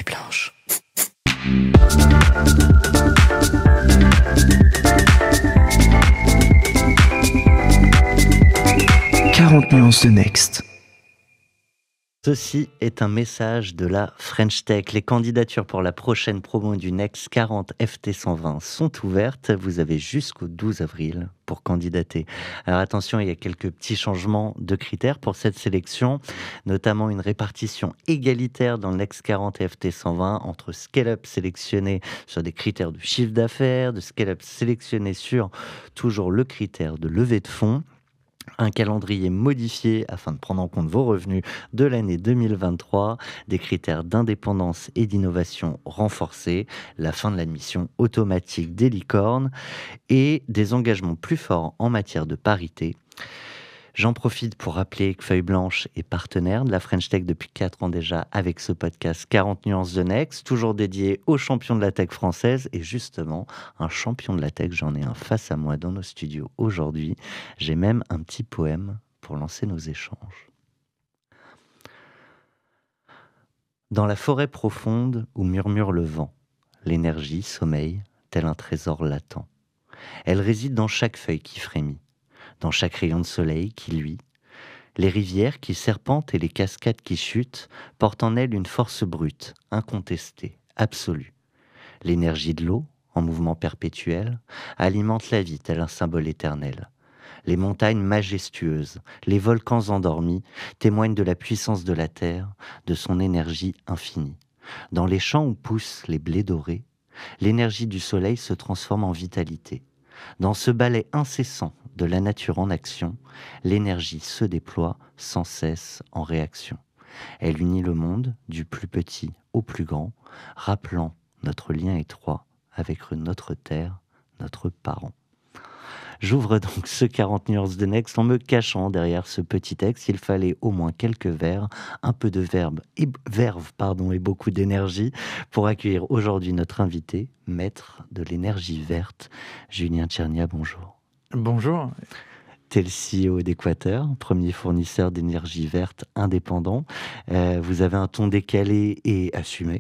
feuille blanche. « 40 nuances de Next ». Ceci est un message de la French Tech. Les candidatures pour la prochaine promo du Next 40 FT120 sont ouvertes. Vous avez jusqu'au 12 avril pour candidater. Alors attention, il y a quelques petits changements de critères pour cette sélection, notamment une répartition égalitaire dans le Next 40 FT120 entre scale-up sélectionné sur des critères de chiffre d'affaires, de scale-up sélectionné sur toujours le critère de levée de fonds. Un calendrier modifié afin de prendre en compte vos revenus de l'année 2023, des critères d'indépendance et d'innovation renforcés, la fin de l'admission automatique des licornes et des engagements plus forts en matière de parité. J'en profite pour rappeler que Feuille Blanche est partenaire de la French Tech depuis 4 ans déjà avec ce podcast 40 nuances de Next, toujours dédié aux champions de la tech française. Et justement, un champion de la tech, j'en ai un face à moi dans nos studios aujourd'hui. J'ai même un petit poème pour lancer nos échanges. Dans la forêt profonde où murmure le vent, l'énergie sommeille tel un trésor latent. Elle réside dans chaque feuille qui frémit, dans chaque rayon de soleil qui luit. Les rivières qui serpentent et les cascades qui chutent portent en elles une force brute, incontestée, absolue. L'énergie de l'eau, en mouvement perpétuel, alimente la vie tel un symbole éternel. Les montagnes majestueuses, les volcans endormis témoignent de la puissance de la terre, de son énergie infinie. Dans les champs où poussent les blés dorés, l'énergie du soleil se transforme en vitalité. Dans ce ballet incessant de la nature en action, l'énergie se déploie sans cesse en réaction. Elle unit le monde du plus petit au plus grand, rappelant notre lien étroit avec notre terre, notre parent. J'ouvre donc ce 40 nuances de Next en me cachant derrière ce petit texte. Il fallait au moins quelques vers, un peu de verve et beaucoup d'énergie pour accueillir aujourd'hui notre invité, maître de l'énergie verte, Julien Tchernia. Bonjour. Bonjour. T'es le CEO d'Équateur, premier fournisseur d'énergie verte indépendant. Vous avez un ton décalé et assumé.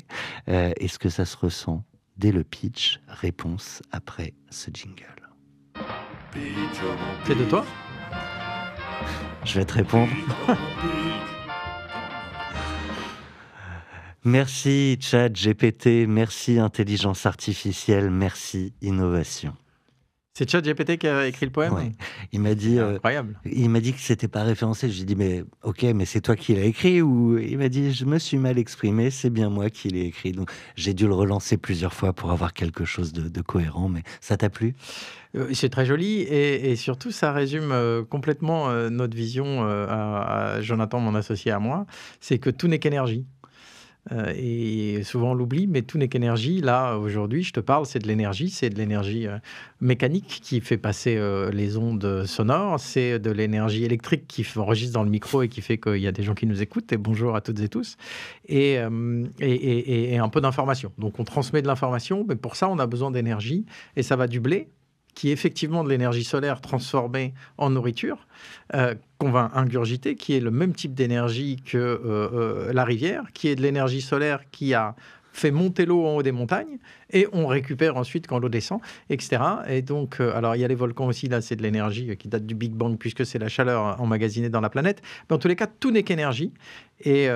Est-ce que ça se ressent dès le pitch? Réponse après ce jingle. C'est de toi? Je vais te répondre. Merci ChatGPT, merci intelligence artificielle, merci innovation. C'est ChatGPT qui a écrit le poème? Ouais. Il m'a dit, incroyable. Il m'a dit que c'était pas référencé. Je lui ai dit mais ok, mais c'est toi qui l'as écrit ou il m'a dit je me suis mal exprimé, c'est bien moi qui l'ai écrit. Donc j'ai dû le relancer plusieurs fois pour avoir quelque chose de cohérent. Mais ça t'a plu? C'est très joli et surtout ça résume complètement notre vision à Jonathan, mon associé, à moi. C'est que tout n'est qu'énergie. Et souvent on l'oublie, mais tout n'est qu'énergie. Là, aujourd'hui, je te parle, c'est de l'énergie mécanique qui fait passer les ondes sonores, c'est de l'énergie électrique qui enregistre dans le micro et qui fait qu'il y a des gens qui nous écoutent, et bonjour à toutes et tous, et un peu d'information. Donc on transmet de l'information, mais pour ça on a besoin d'énergie, et ça va du blé, qui est effectivement de l'énergie solaire transformée en nourriture, qu'on va ingurgiter, qui est le même type d'énergie que la rivière, qui est de l'énergie solaire qui a fait monter l'eau en haut des montagnes, et on récupère ensuite quand l'eau descend, etc. Et donc, alors il y a les volcans aussi, là c'est de l'énergie qui date du Big Bang, puisque c'est la chaleur emmagasinée dans la planète. Mais en tous les cas, tout n'est qu'énergie. Et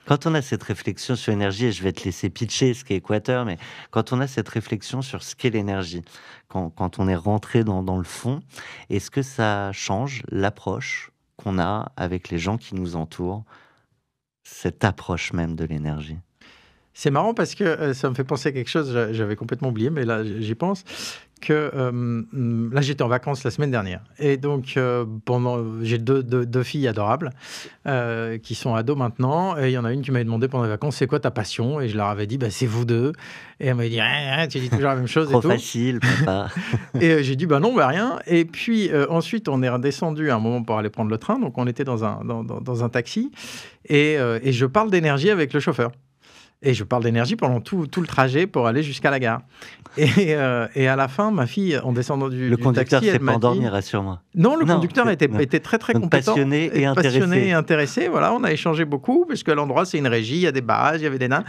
quand on a cette réflexion sur l'énergie, et je vais te laisser pitcher ce qu'est Équateur, mais quand on a cette réflexion sur ce qu'est l'énergie, quand on est rentré dans le fond, est-ce que ça change l'approche qu'on a avec les gens qui nous entourent, cette approche même de l'énergie? C'est marrant parce que ça me fait penser à quelque chose, j'avais complètement oublié, mais là j'y pense, que là j'étais en vacances la semaine dernière. Et donc j'ai deux filles adorables qui sont ados maintenant. Et il y en a une qui m'avait demandé pendant les vacances, c'est quoi ta passion? Et je leur avais dit, c'est vous deux. Et elle m'avait dit, tu dis toujours la même chose. Trop et tout. Facile, papa. Et j'ai dit, non, rien. Et puis ensuite, on est redescendu à un moment pour aller prendre le train. Donc on était dans un taxi. Et je parle d'énergie avec le chauffeur. Et je parle d'énergie pendant tout le trajet pour aller jusqu'à la gare. Et à la fin, ma fille, en descendant Le du conducteur taxi, s'est elle pas m'a endormi, dit... rassure-moi. Non, le Non, conducteur était non. très, très Donc compétent. passionné et Passionné et intéressé. intéressé. Voilà, on a échangé beaucoup, puisque l'endroit, c'est une régie, il y a des barrages, il y avait des nains.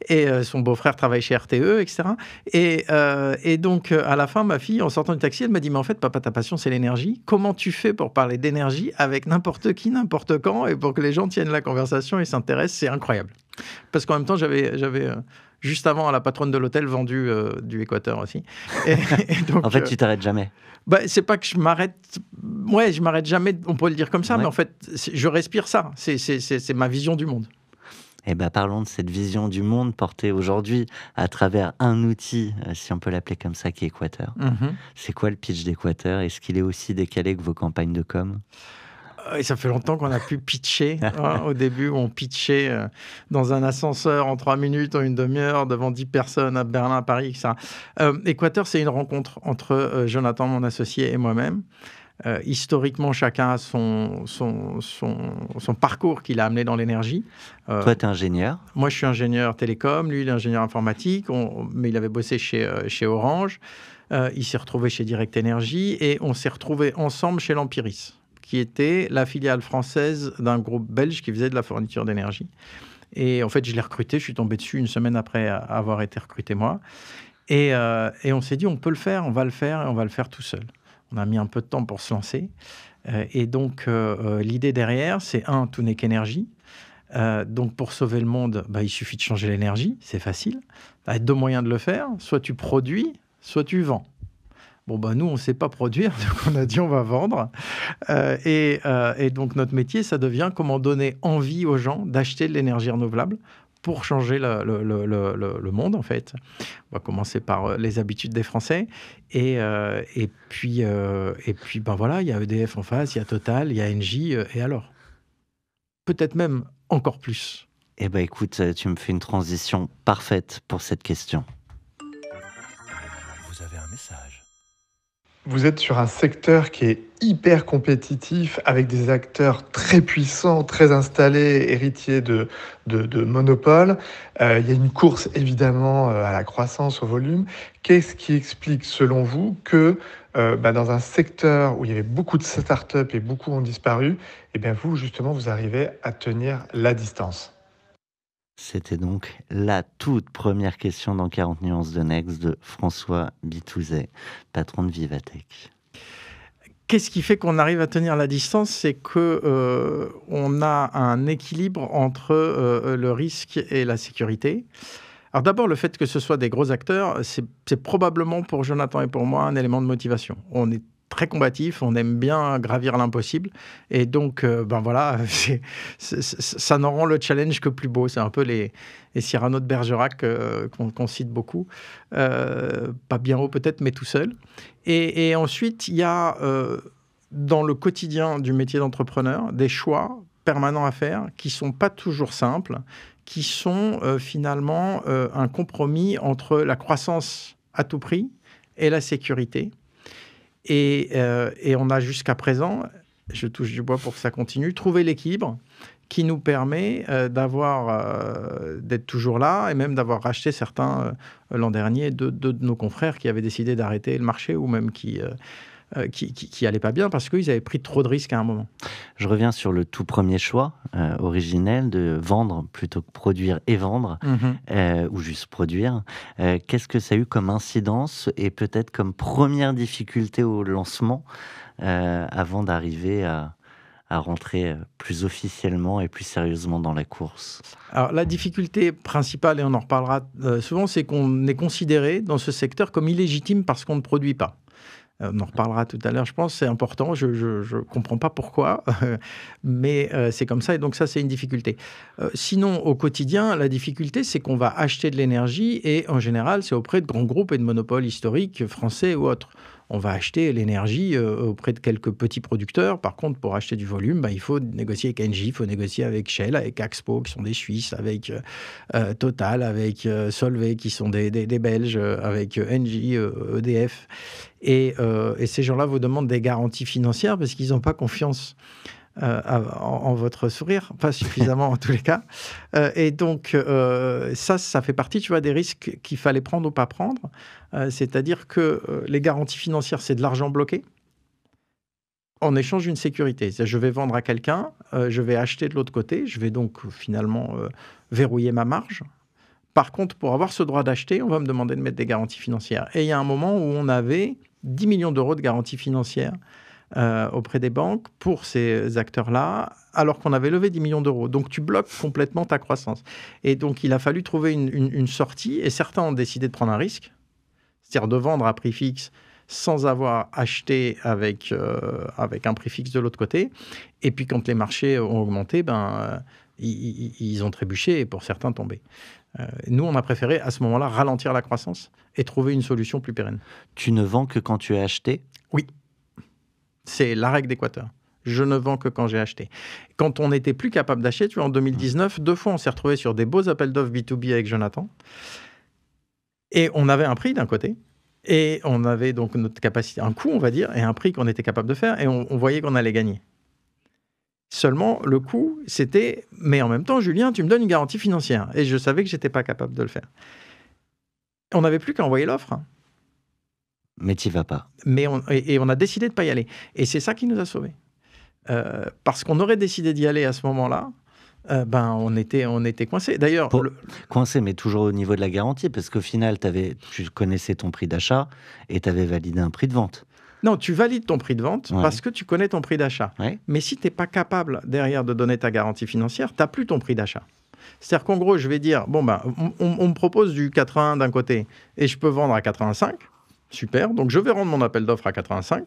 Et son beau-frère travaille chez RTE, etc. Et donc, à la fin, ma fille, en sortant du taxi, elle m'a dit, mais en fait, papa, ta passion, c'est l'énergie. Comment tu fais pour parler d'énergie avec n'importe qui, n'importe quand, et pour que les gens tiennent la conversation et s'intéressent? C'est incroyable. Parce qu'en même temps, j'avais juste avant, à la patronne de l'hôtel, vendu du Équateur aussi. Et donc, En fait, tu t'arrêtes jamais. c'est pas que je m'arrête. Ouais, je m'arrête jamais, on peut le dire comme ça, Ouais. mais en fait, je respire ça. C'est ma vision du monde. Eh ben, parlons de cette vision du monde portée aujourd'hui à travers un outil, si on peut l'appeler comme ça, qui est Équateur. Mhm. C'est quoi le pitch d'Équateur? Est-ce qu'il est aussi décalé que vos campagnes de com? Et ça fait longtemps qu'on a pu pitcher. Au début, on pitchait dans un ascenseur en 3 minutes, en une demi-heure, devant 10 personnes à Berlin, à Paris, etc. Équateur, c'est une rencontre entre Jonathan, mon associé, et moi-même. Historiquement, chacun a son parcours qu'il a amené dans l'énergie. Toi, tu es ingénieur. Moi, je suis ingénieur télécom, lui, il est ingénieur informatique, mais il avait bossé chez Orange. Il s'est retrouvé chez Direct Énergie et on s'est retrouvés ensemble chez l'Empiris, qui était la filiale française d'un groupe belge qui faisait de la fourniture d'énergie. Et en fait, je l'ai recruté, je suis tombé dessus une semaine après avoir été recruté moi. Et on s'est dit, on peut le faire, on va le faire, et on va le faire tout seul. On a mis un peu de temps pour se lancer. Et donc, l'idée derrière, c'est tout n'est qu'énergie. Donc, pour sauver le monde, il suffit de changer l'énergie, c'est facile. Il y a 2 moyens de le faire, soit tu produis, soit tu vends. Bon, nous, on ne sait pas produire, donc on a dit on va vendre. Et donc, notre métier, ça devient comment donner envie aux gens d'acheter de l'énergie renouvelable pour changer le monde, en fait. On va commencer par les habitudes des Français. Et puis, voilà, il y a EDF en face, il y a Total, il y a Engie, et alors? Peut-être même encore plus. Eh ben, écoute, tu me fais une transition parfaite pour cette question. Vous avez un message. Vous êtes sur un secteur qui est hyper compétitif, avec des acteurs très puissants, très installés, héritiers de monopoles. Il y a une course évidemment à la croissance, au volume. Qu'est-ce qui explique selon vous que dans un secteur où il y avait beaucoup de startups et beaucoup ont disparu, vous justement vous arrivez à tenir la distance? C'était donc la toute première question dans 40 nuances de Next de François Bitouzet, patron de Vivatech. Qu'est-ce qui fait qu'on arrive à tenir la distance? C'est que on a un équilibre entre le risque et la sécurité. Alors d'abord, le fait que ce soit des gros acteurs, c'est probablement pour Jonathan et pour moi un élément de motivation. On est très combatif, on aime bien gravir l'impossible. Et donc, voilà, ça n'en rend le challenge que plus beau. C'est un peu les Cyrano de Bergerac qu'on cite beaucoup. Pas bien haut peut-être, mais tout seul. Et ensuite, il y a dans le quotidien du métier d'entrepreneur des choix permanents à faire qui ne sont pas toujours simples, qui sont finalement un compromis entre la croissance à tout prix et la sécurité. Et on a jusqu'à présent, je touche du bois pour que ça continue, trouvé l'équilibre qui nous permet d'être toujours là et même d'avoir racheté certains l'an dernier de nos confrères qui avaient décidé d'arrêter le marché ou même qui allaient pas bien parce qu'ils avaient pris trop de risques à un moment. Je reviens sur le tout premier choix originel de vendre plutôt que produire et vendre, ou juste produire. Qu'est-ce que ça a eu comme incidence et peut-être comme première difficulté au lancement avant d'arriver à rentrer plus officiellement et plus sérieusement dans la course? Alors, la difficulté principale, et on en reparlera souvent, c'est qu'on est considéré dans ce secteur comme illégitime parce qu'on ne produit pas. On en reparlera tout à l'heure, je pense, c'est important, je ne comprends pas pourquoi, mais c'est comme ça, et donc ça, c'est une difficulté. Sinon, au quotidien, la difficulté, c'est qu'on va acheter de l'énergie, et en général, c'est auprès de grands groupes et de monopoles historiques, français ou autres. On va acheter l'énergie auprès de quelques petits producteurs. Par contre, pour acheter du volume, il faut négocier avec Engie, il faut négocier avec Shell, avec Axpo, qui sont des Suisses, avec Total, avec Solvay, qui sont des Belges, avec Engie, EDF. Et ces gens-là vous demandent des garanties financières parce qu'ils n'ont pas confiance en votre sourire, pas suffisamment en tous les cas. Et donc, ça fait partie, tu vois, des risques qu'il fallait prendre ou pas prendre. C'est-à-dire que les garanties financières, c'est de l'argent bloqué en échange d'une sécurité. C'est-à-dire, je vais vendre à quelqu'un, je vais acheter de l'autre côté, je vais donc finalement verrouiller ma marge. Par contre, pour avoir ce droit d'acheter, on va me demander de mettre des garanties financières. Et il y a un moment où on avait 10 millions d'euros de garanties financières auprès des banques pour ces acteurs-là, alors qu'on avait levé 10 millions d'euros. Donc, tu bloques complètement ta croissance. Et donc, il a fallu trouver une sortie. Et certains ont décidé de prendre un risque, c'est-à-dire de vendre à prix fixe sans avoir acheté avec un prix fixe de l'autre côté. Et puis, quand les marchés ont augmenté, ils ont trébuché et pour certains tombé. Nous, on a préféré à ce moment-là ralentir la croissance et trouver une solution plus pérenne. Tu ne vends que quand tu as acheté ? Oui. C'est la règle d'Équateur. Je ne vends que quand j'ai acheté. Quand on n'était plus capable d'acheter, tu vois, en 2019, 2 fois, on s'est retrouvé sur des beaux appels d'offres B2B avec Jonathan. Et on avait un prix d'un côté. Et on avait donc notre capacité, un coût, on va dire, et un prix qu'on était capable de faire. Et on voyait qu'on allait gagner. Seulement, le coût, c'était... Mais en même temps, Julien, tu me donnes une garantie financière. Et je savais que je n'étais pas capable de le faire. On n'avait plus qu'à envoyer l'offre. Mais tu n'y vas pas. Mais on a décidé de ne pas y aller. Et c'est ça qui nous a sauvés. Parce qu'on aurait décidé d'y aller à ce moment-là, on était coincés. D'ailleurs... Coincés, mais toujours au niveau de la garantie, parce qu'au final, tu connaissais ton prix d'achat et tu avais validé un prix de vente. Non, tu valides ton prix de vente parce que tu connais ton prix d'achat. Ouais. Mais si tu n'es pas capable, derrière, de donner ta garantie financière, tu n'as plus ton prix d'achat. C'est-à-dire qu'en gros, je vais dire, on me propose du 80 d'un côté et je peux vendre à 85. Super, donc je vais rendre mon appel d'offres à 85.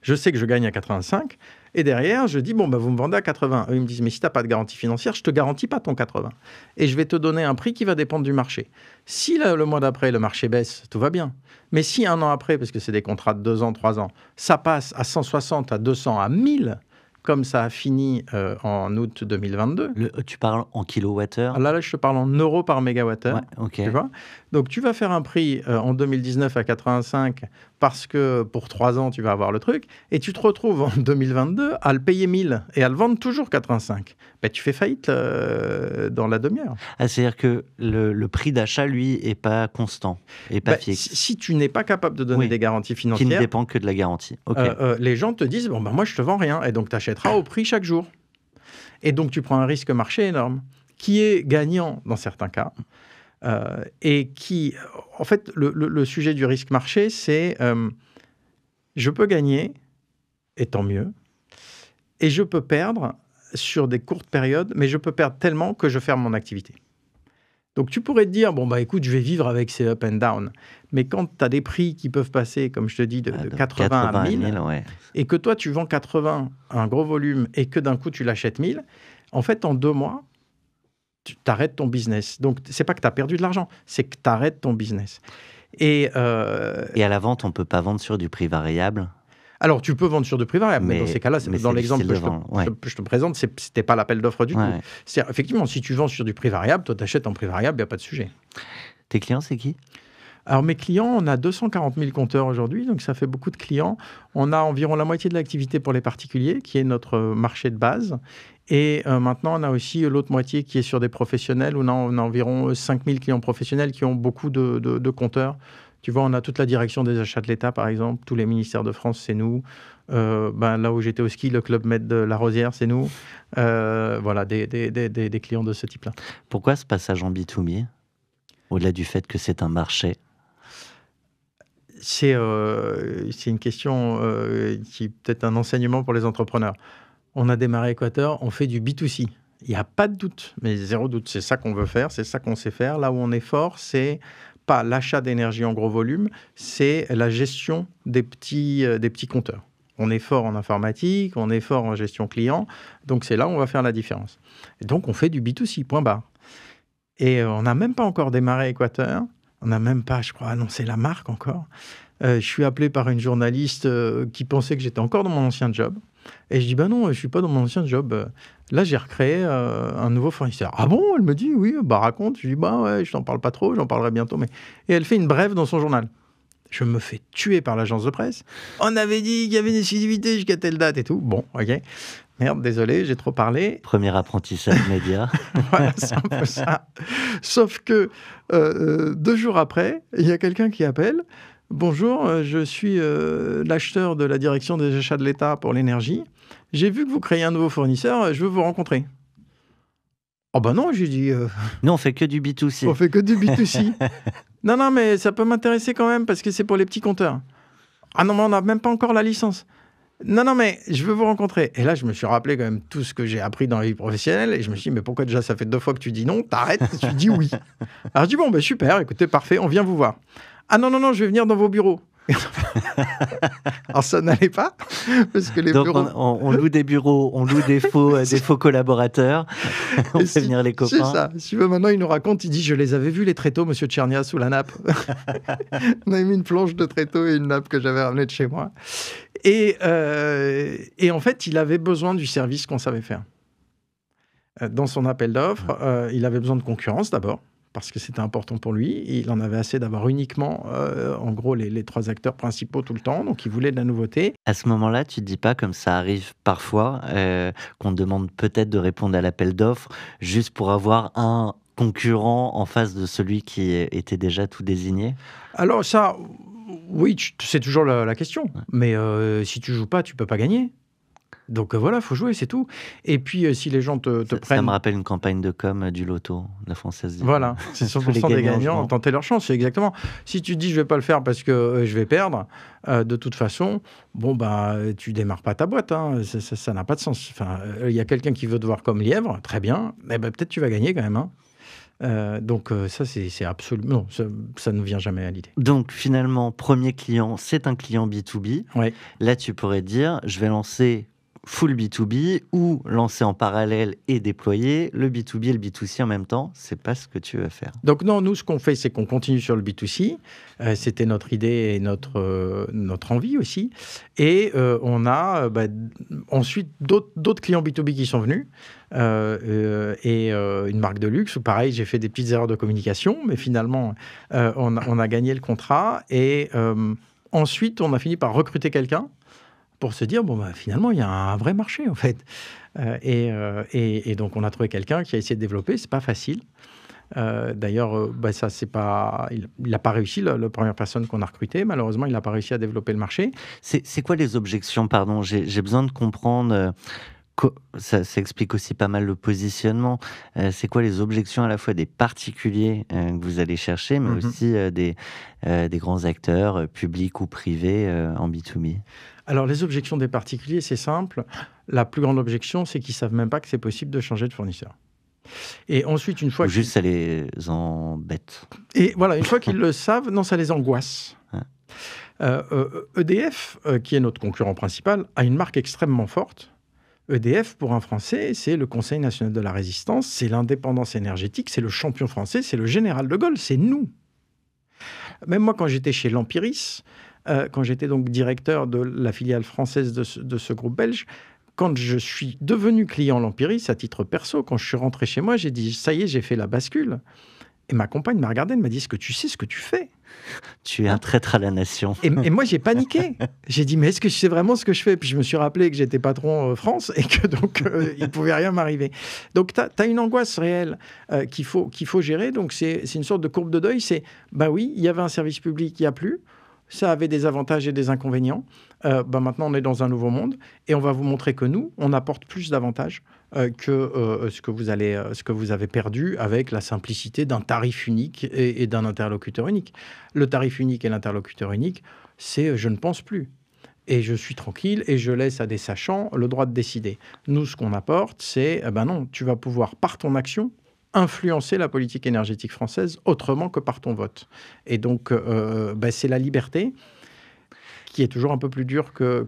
Je sais que je gagne à 85. Et derrière, je dis, vous me vendez à 80. Eux, ils me disent, mais si tu n'as pas de garantie financière, je ne te garantis pas ton 80. Et je vais te donner un prix qui va dépendre du marché. Si le mois d'après, le marché baisse, tout va bien. Mais si un an après, parce que c'est des contrats de 2 ans, 3 ans, ça passe à 160, à 200, à 1000, comme ça a fini en août 2022. Tu parles en kilowattheure ? Là, je te parle en euros par mégawattheure. Ouais, okay. Tu vois ? Donc, tu vas faire un prix en 2019 à 85 parce que pour 3 ans, tu vas avoir le truc. Et tu te retrouves en 2022 à le payer 1000 et à le vendre toujours 85. Tu fais faillite dans la demi-heure. Ah, c'est-à-dire que le prix d'achat, lui, n'est pas constant, n'est pas fixe. Si tu n'es pas capable de donner des garanties financières... Qui ne dépend que de la garantie. Okay. Les gens te disent, moi, je te vends rien. Et donc, tu achèteras au prix chaque jour. Et donc, tu prends un risque marché énorme, qui est gagnant dans certains cas. Et qui... En fait, le sujet du risque marché, c'est... je peux gagner, et tant mieux. Et je peux perdre sur des courtes périodes, mais je peux perdre tellement que je ferme mon activité. Donc, tu pourrais te dire, écoute, je vais vivre avec ces up and down. Mais quand tu as des prix qui peuvent passer, comme je te dis, de 80 à 1000, ouais. Et que toi, tu vends 80 à un gros volume et que d'un coup, tu l'achètes 1000, en fait, en 2 mois, tu t'arrêtes ton business. Donc, c'est pas que tu as perdu de l'argent, c'est que tu arrêtes ton business. Et à la vente, on ne peut pas vendre sur du prix variable ? Alors, tu peux vendre sur du prix variable, mais dans ces cas-là, dans l'exemple que je te présente, ce n'était pas l'appel d'offres du tout. C'est, effectivement, si tu vends sur du prix variable, toi, tu achètes en prix variable, il n'y a pas de sujet. Tes clients, c'est qui ? Alors, mes clients, on a 240 000 compteurs aujourd'hui, donc ça fait beaucoup de clients. On a environ la moitié de l'activité pour les particuliers, qui est notre marché de base. Et maintenant, on a aussi l'autre moitié qui est sur des professionnels, où on a environ 5 000 clients professionnels qui ont beaucoup de compteurs. Tu vois, on a toute la direction des achats de l'État, par exemple. Tous les ministères de France, c'est nous. Là où j'étais au ski, le Club Med de la Rosière, c'est nous. Voilà, des clients de ce type-là. Pourquoi ce passage en B2B ? Au-delà du fait que c'est un marché ? C'est une question qui est peut-être un enseignement pour les entrepreneurs. On a démarré Équateur, on fait du B2C. Il n'y a pas de doute, mais zéro doute. C'est ça qu'on veut faire, c'est ça qu'on sait faire. Là où on est fort, c'est pas l'achat d'énergie en gros volume, c'est la gestion des petits compteurs. On est fort en informatique, on est fort en gestion client, donc c'est là où on va faire la différence. Et donc on fait du B2C, point barre. Et on n'a même pas encore démarré Équateur, on n'a même pas, je crois, annoncé la marque encore. Je suis appelé par une journaliste qui pensait que j'étais encore dans mon ancien job. Et je dis, non, je ne suis pas dans mon ancien job. Là, j'ai recréé un nouveau fournisseur. Ah bon ? Elle me dit, oui, raconte. Je dis, ouais, je t'en parle pas trop, j'en parlerai bientôt. Et elle fait une brève dans son journal. Je me fais tuer par l'agence de presse. On avait dit qu'il y avait une exclusivité jusqu'à telle date et tout. Bon, ok. Merde, désolé, j'ai trop parlé. Premier apprentissage média. Voilà, c'est un peu ça. Sauf que 2 jours après, il y a quelqu'un qui appelle. Bonjour, je suis l'acheteur de la direction des achats de l'État pour l'énergie. J'ai vu que vous créez un nouveau fournisseur, je veux vous rencontrer. Oh ben non, j'ai dit, Nous, on fait que du B2C. on fait que du B2C. Non, mais ça peut m'intéresser quand même parce que c'est pour les petits compteurs. Ah non, mais on n'a même pas encore la licence. Non, mais je veux vous rencontrer. Et là, je me suis rappelé quand même tout ce que j'ai appris dans la vie professionnelle. Et je me suis dit, mais pourquoi déjà ça fait 2 fois que tu dis non, t'arrêtes, tu dis oui. Alors je dis, bon, ben super, écoutez, parfait, on vient vous voir. Ah non, je vais venir dans vos bureaux. Alors ça n'allait pas, parce que les Donc bureaux... on loue des bureaux, on loue des faux collaborateurs, on Et fait venir les copains. C'est ça. Si tu veux, maintenant, il nous raconte, il dit, je les avais vus, les tréteaux, monsieur Tchernia, sous la nappe. On avait mis une planche de tréteaux et une nappe que j'avais ramenée de chez moi. Et en fait, il avait besoin du service qu'on savait faire. Dans son appel d'offres, il avait besoin de concurrence d'abord, parce que c'était important pour lui. Et il en avait assez d'avoir uniquement, en gros, les 3 acteurs principaux tout le temps. Donc, il voulait de la nouveauté. À ce moment-là, tu te dis pas, comme ça arrive parfois, qu'on te demande peut-être de répondre à l'appel d'offres juste pour avoir un concurrent en face de celui qui était déjà tout désigné? Alors ça, oui, c'est toujours la question. Mais si tu joues pas, tu peux pas gagner. Donc voilà, faut jouer, c'est tout. Et puis si les gens te Ça prennent... me rappelle une campagne de com du loto, de la Française des Jeux. Voilà, c'est 100% des gagnants ont tenté leur chance, c'est exactement. Si tu dis je vais pas le faire parce que je vais perdre, de toute façon, bon bah tu démarres pas ta boîte, hein. Ça n'a pas de sens. Enfin, il y a quelqu'un qui veut te voir comme lièvre, très bien, mais peut-être tu vas gagner quand même, hein. Donc ça c'est absolument... Non, ça ne vient jamais à l'idée. Donc finalement, premier client, c'est un client B2B. Ouais. Là, tu pourrais te dire, je vais lancer full B2B ou lancer en parallèle et déployer le B2B et le B2C en même temps. C'est pas ce que tu veux faire. Donc non, nous ce qu'on fait, c'est qu'on continue sur le B2C. C'était notre idée et notre envie aussi. Et on a ensuite d'autres clients B2B qui sont venus. Et une marque de luxe où pareil, j'ai fait des petites erreurs de communication, mais finalement, on a gagné le contrat. Et ensuite, on a fini par recruter quelqu'un pour se dire, finalement, il y a un vrai marché, en fait. Et donc, on a trouvé quelqu'un qui a essayé de développer. C'est pas facile. D'ailleurs, ça, c'est pas... Il n'a pas réussi, la première personne qu'on a recrutée. Malheureusement, il n'a pas réussi à développer le marché. C'est quoi les objections, pardon? J'ai besoin de comprendre... Ça explique aussi pas mal le positionnement. C'est quoi les objections à la fois des particuliers que vous allez chercher, mais aussi des grands acteurs, publics ou privés, en B2B? Alors, les objections des particuliers, c'est simple. La plus grande objection, c'est qu'ils ne savent même pas que c'est possible de changer de fournisseur. Et ensuite, une fois... Ou juste, ça les embête. Et voilà, une fois qu'ils le savent, non, ça les angoisse. EDF, qui est notre concurrent principal, a une marque extrêmement forte. EDF, pour un Français, c'est le Conseil national de la résistance, c'est l'indépendance énergétique, c'est le champion français, c'est le général de Gaulle, c'est nous. Même moi, quand j'étais chez Lampiris, quand j'étais donc directeur de la filiale française de ce groupe belge, quand je suis devenu client Lampiris, à titre perso, quand je suis rentré chez moi, j'ai dit, ça y est, j'ai fait la bascule. Et ma compagne m'a regardé, elle m'a dit, est-ce que tu sais ce que tu fais? Tu es un traître à la nation. Et moi, j'ai paniqué. J'ai dit, mais est-ce que je sais vraiment ce que je fais? Puis je me suis rappelé que j'étais patron France et que donc, il ne pouvait rien m'arriver. Donc, tu as une angoisse réelle qu'il faut gérer. Donc, c'est une sorte de courbe de deuil. C'est, oui, il y avait un service public, il n'y a plus. Ça avait des avantages et des inconvénients. Maintenant, on est dans un nouveau monde et on va vous montrer que nous, on apporte plus d'avantages que ce que vous avez perdu avec la simplicité d'un tarif unique et d'un interlocuteur unique. Le tarif unique et l'interlocuteur unique, c'est je ne pense plus. Et je suis tranquille et je laisse à des sachants le droit de décider. Nous, ce qu'on apporte, c'est non, tu vas pouvoir, par ton action, influencer la politique énergétique française autrement que par ton vote. Et donc, c'est la liberté qui est toujours un peu plus dure que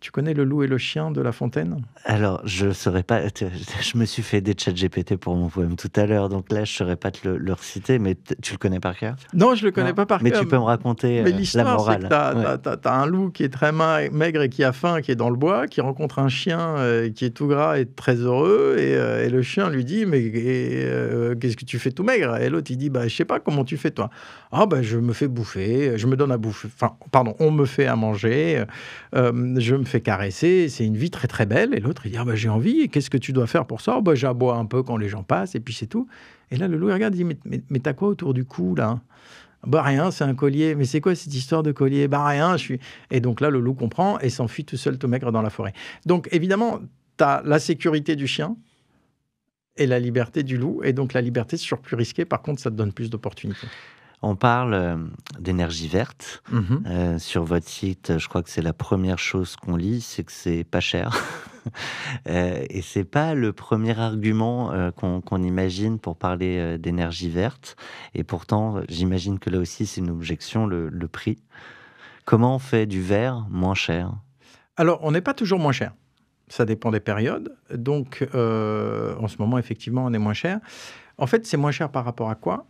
Tu connais Le Loup et le Chien de La Fontaine? Alors, je saurais pas. Je me suis fait des chats GPT pour mon poème tout à l'heure, donc là, je saurais pas te le reciter, mais tu le connais par cœur? Non, je le connais Non. pas par Mais cœur. tu peux me raconter Mais la l'histoire, c'est que morale. t'as un loup qui est très maigre et qui a faim, qui est dans le bois, qui rencontre un chien qui est tout gras et très heureux, et le chien lui dit, mais qu'est-ce que tu fais tout maigre? Et l'autre, il dit, bah, je sais pas, comment tu fais, toi? Ah, bah, je me fais bouffer, je me donne à bouffer, enfin, pardon, on me fait à manger, je me fais caresser, c'est une vie très très belle. Et l'autre, il dit, ah, bah, j'ai envie, et qu'est-ce que tu dois faire pour ça? Ah, bah, j'aboie un peu quand les gens passent, et puis c'est tout. Et là, le loup, il regarde, il dit, mais t'as quoi autour du cou, là? Bah rien, c'est un collier. Mais c'est quoi cette histoire de collier? Bah rien, je suis... Et donc là, le loup comprend et s'enfuit tout seul, tout maigre dans la forêt. Donc évidemment, tu as la sécurité du chien et la liberté du loup. Et donc la liberté, c'est toujours plus risqué. Par contre, ça te donne plus d'opportunités. On parle d'énergie verte. Sur votre site, je crois que c'est la première chose qu'on lit, c'est que c'est pas cher. Et c'est pas le premier argument qu'on imagine pour parler d'énergie verte. Et pourtant, j'imagine que là aussi, c'est une objection, le prix. Comment on fait du vert moins cher? Alors, on n'est pas toujours moins cher. Ça dépend des périodes. Donc, en ce moment, effectivement, on est moins cher. En fait, c'est moins cher par rapport à quoi?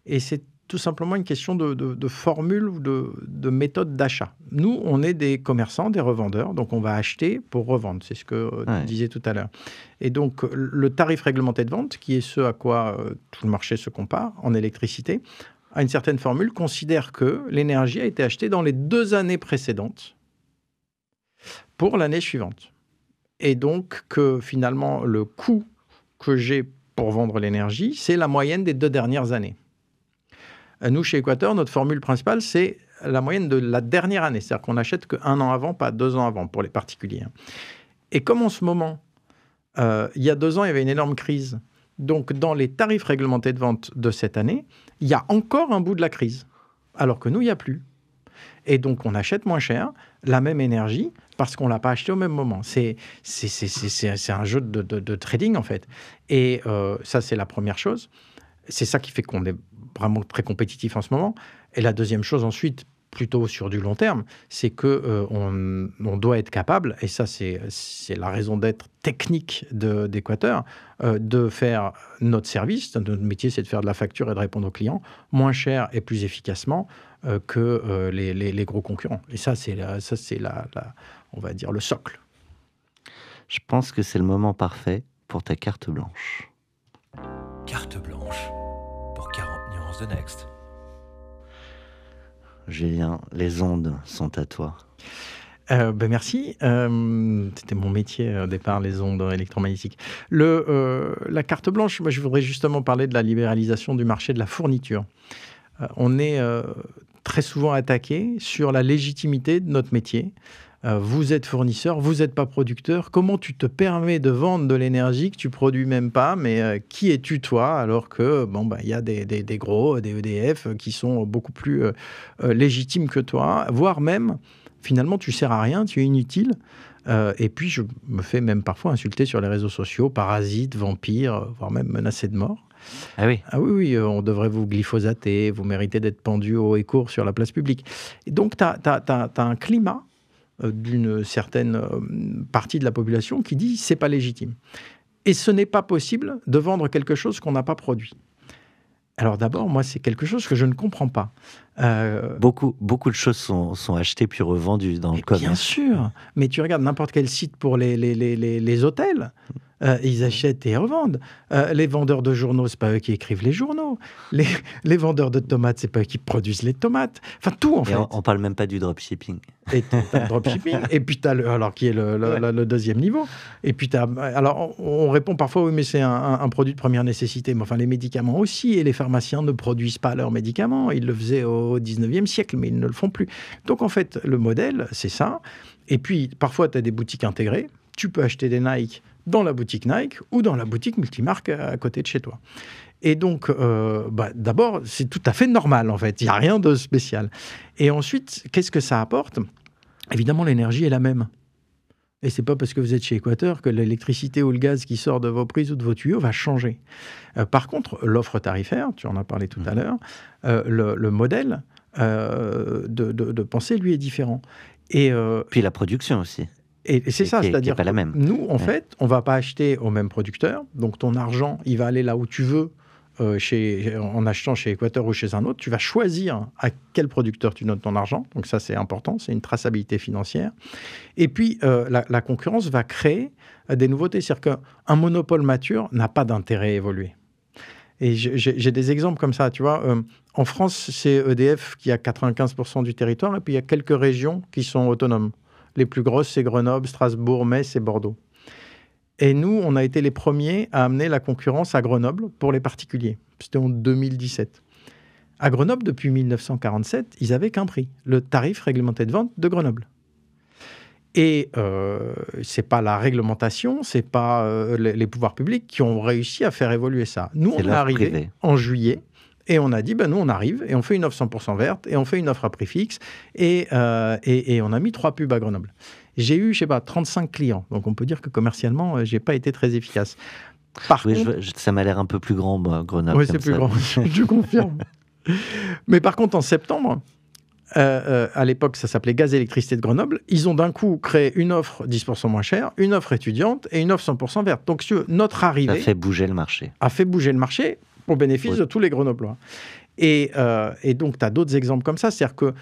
Et c'est tout simplement une question de formule ou de méthode d'achat. Nous, on est des commerçants, des revendeurs, donc on va acheter pour revendre. C'est ce que tu disais tout à l'heure. Et donc, le tarif réglementé de vente, qui est ce à quoi tout le marché se compare en électricité, a une certaine formule, considère que l'énergie a été achetée dans les 2 années précédentes pour l'année suivante. Et donc, que finalement, le coût que j'ai pour vendre l'énergie, c'est la moyenne des 2 dernières années. Nous, chez Équateur, notre formule principale, c'est la moyenne de la dernière année. C'est-à-dire qu'on n'achète qu'un an avant, pas 2 ans avant, pour les particuliers. Et comme en ce moment, il y a 2 ans, il y avait une énorme crise. Donc, dans les tarifs réglementés de vente de cette année, il y a encore un bout de la crise. Alors que nous, il n'y a plus. Et donc, on achète moins cher la même énergie parce qu'on ne l'a pas acheté au même moment. C'est un jeu de trading, en fait. Et ça, c'est la première chose. C'est ça qui fait qu'on est vraiment très compétitif en ce moment. Et la deuxième chose ensuite, plutôt sur du long terme, c'est que on doit être capable, et ça c'est la raison d'être technique d'Équateur, de faire notre service. Notre métier, c'est de faire de la facture et de répondre aux clients moins cher et plus efficacement que les gros concurrents. Et ça, c'est on va dire, le socle. Je pense que c'est le moment parfait pour ta carte blanche. Carte blanche pour 40 nuances de Next. Julien, les ondes sont à toi. Merci. C'était mon métier au départ, les ondes électromagnétiques. La carte blanche, moi, je voudrais justement parler de la libéralisation du marché de la fourniture. On est très souvent attaqué sur la légitimité de notre métier. Vous êtes fournisseur, vous n'êtes pas producteur. Comment tu te permets de vendre de l'énergie que tu produis même pas? Mais qui es-tu, toi? Alors que il y a des gros, des EDF qui sont beaucoup plus légitimes que toi, voire même, finalement, tu sers à rien, tu es inutile. Et puis, je me fais même parfois insulter sur les réseaux sociaux, parasites, vampires, voire même menacé de mort. Ah oui. Ah oui, on devrait vous glyphosater, vous méritez d'être pendu haut et court sur la place publique. Et donc, tu as un climat d'une certaine partie de la population qui dit c'est pas légitime. Et ce n'est pas possible de vendre quelque chose qu'on n'a pas produit. Alors d'abord, moi, c'est quelque chose que je ne comprends pas. Beaucoup de choses sont achetées puis revendues dans le commerce. Bien sûr, mais tu regardes n'importe quel site pour les hôtels, ils achètent et revendent. Les vendeurs de journaux, c'est pas eux qui écrivent les journaux. Les vendeurs de tomates, c'est pas eux qui produisent les tomates. Enfin, tout en fait. On parle même pas du dropshipping. Et t'as le dropshipping, et puis t'as alors qui est le deuxième niveau. Et puis alors on répond parfois oui, mais c'est un produit de première nécessité. Mais enfin, les médicaments aussi, et les pharmaciens ne produisent pas leurs médicaments. Ils le faisaient au 19e siècle, mais ils ne le font plus. Donc en fait, le modèle, c'est ça. Et puis parfois, tu as des boutiques intégrées. Tu peux acheter des Nike dans la boutique Nike ou dans la boutique multimarque à côté de chez toi. Et donc, d'abord, c'est tout à fait normal, en fait. Il n'y a rien de spécial. Et ensuite, qu'est-ce que ça apporte? Évidemment, l'énergie est la même. Et ce n'est pas parce que vous êtes chez Équateur que l'électricité ou le gaz qui sort de vos prises ou de vos tuyaux va changer. Par contre, l'offre tarifaire, tu en as parlé tout à l'heure, le modèle de pensée, lui, est différent. Et puis la production aussi. Et c'est ça, qui est c'est-à-dire pas la que même. nous, en Ouais. fait, on va pas acheter au même producteur. Donc, ton argent, il va aller là où tu veux, en achetant chez Équateur ou chez un autre. Tu vas choisir à quel producteur tu donnes ton argent. Donc, ça, c'est important. C'est une traçabilité financière. Et puis, la concurrence va créer des nouveautés. C'est-à-dire qu'un monopole mature n'a pas d'intérêt à évoluer. Et j'ai des exemples comme ça, tu vois. En France, c'est EDF qui a 95% du territoire, et puis il y a quelques régions qui sont autonomes. Les plus grosses, c'est Grenoble, Strasbourg, Metz et Bordeaux. Et nous, on a été les premiers à amener la concurrence à Grenoble pour les particuliers. C'était en 2017. À Grenoble, depuis 1947, ils n'avaient qu'un prix, le tarif réglementé de vente de Grenoble. Et c'est pas la réglementation, c'est pas les pouvoirs publics qui ont réussi à faire évoluer ça. Nous, C'est on est l'offre arrivé privée. en juillet et on a dit, nous, on arrive et on fait une offre 100% verte et on fait une offre à prix fixe et on a mis 3 pubs à Grenoble. J'ai eu, 35 clients. Donc, on peut dire que commercialement, j'ai pas été très efficace. Par Oui, contre, ça m'a l'air un peu plus grand, moi, Grenoble. oui, comme c'est plus ça. grand, je confirme. Mais par contre, en septembre, à l'époque, ça s'appelait Gaz et Électricité de Grenoble. Ils ont d'un coup créé une offre 10% moins chère, une offre étudiante et une offre 100% verte. Donc, si tu veux, notre Ça arrivée fait bouger le marché. a fait bouger le marché au bénéfice Oui. de tous les Grenoblois. Et donc, tu as d'autres exemples comme ça. C'est-à-dire que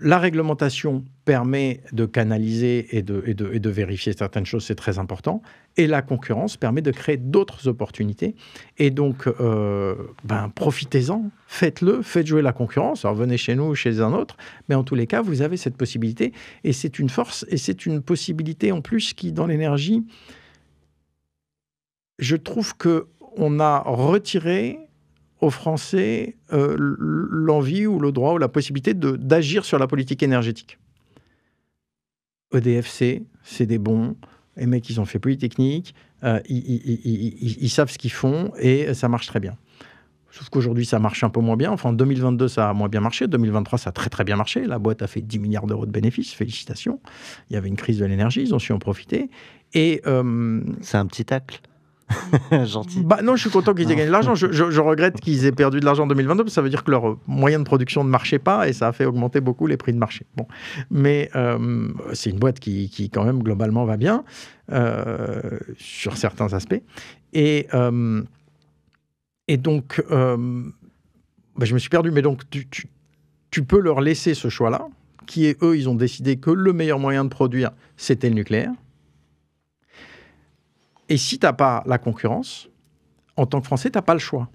la réglementation permet de canaliser et de vérifier certaines choses, c'est très important. Et la concurrence permet de créer d'autres opportunités. Et donc, profitez-en, faites-le, faites jouer la concurrence. Alors, venez chez nous ou chez un autre. Mais en tous les cas, vous avez cette possibilité. Et c'est une force et c'est une possibilité en plus qui, dans l'énergie, je trouve qu'on a retiré aux Français l'envie ou le droit ou la possibilité d'agir sur la politique énergétique. EDF, c'est des bons. Les mecs, ils ont fait Polytechnique. Ils savent ce qu'ils font et ça marche très bien. Sauf qu'aujourd'hui, ça marche un peu moins bien. Enfin, en 2022, ça a moins bien marché. 2023, ça a très, très bien marché. La boîte a fait 10 milliards d'euros de bénéfices. Félicitations. Il y avait une crise de l'énergie. Ils ont su en profiter. Et C'est un petit tacle. Gentil. non, je suis content qu'ils aient gagné de l'argent. Je regrette qu'ils aient perdu de l'argent en 2022 parce que ça veut dire que leur moyen de production ne marchait pas et ça a fait augmenter beaucoup les prix de marché. Bon. Mais c'est une boîte qui, quand même, globalement, va bien sur certains aspects. Et donc, je me suis perdu. Mais donc, tu peux leur laisser ce choix-là, qui est, eux, ils ont décidé que le meilleur moyen de produire, c'était le nucléaire. Et si tu n'as pas la concurrence, en tant que Français, tu n'as pas le choix.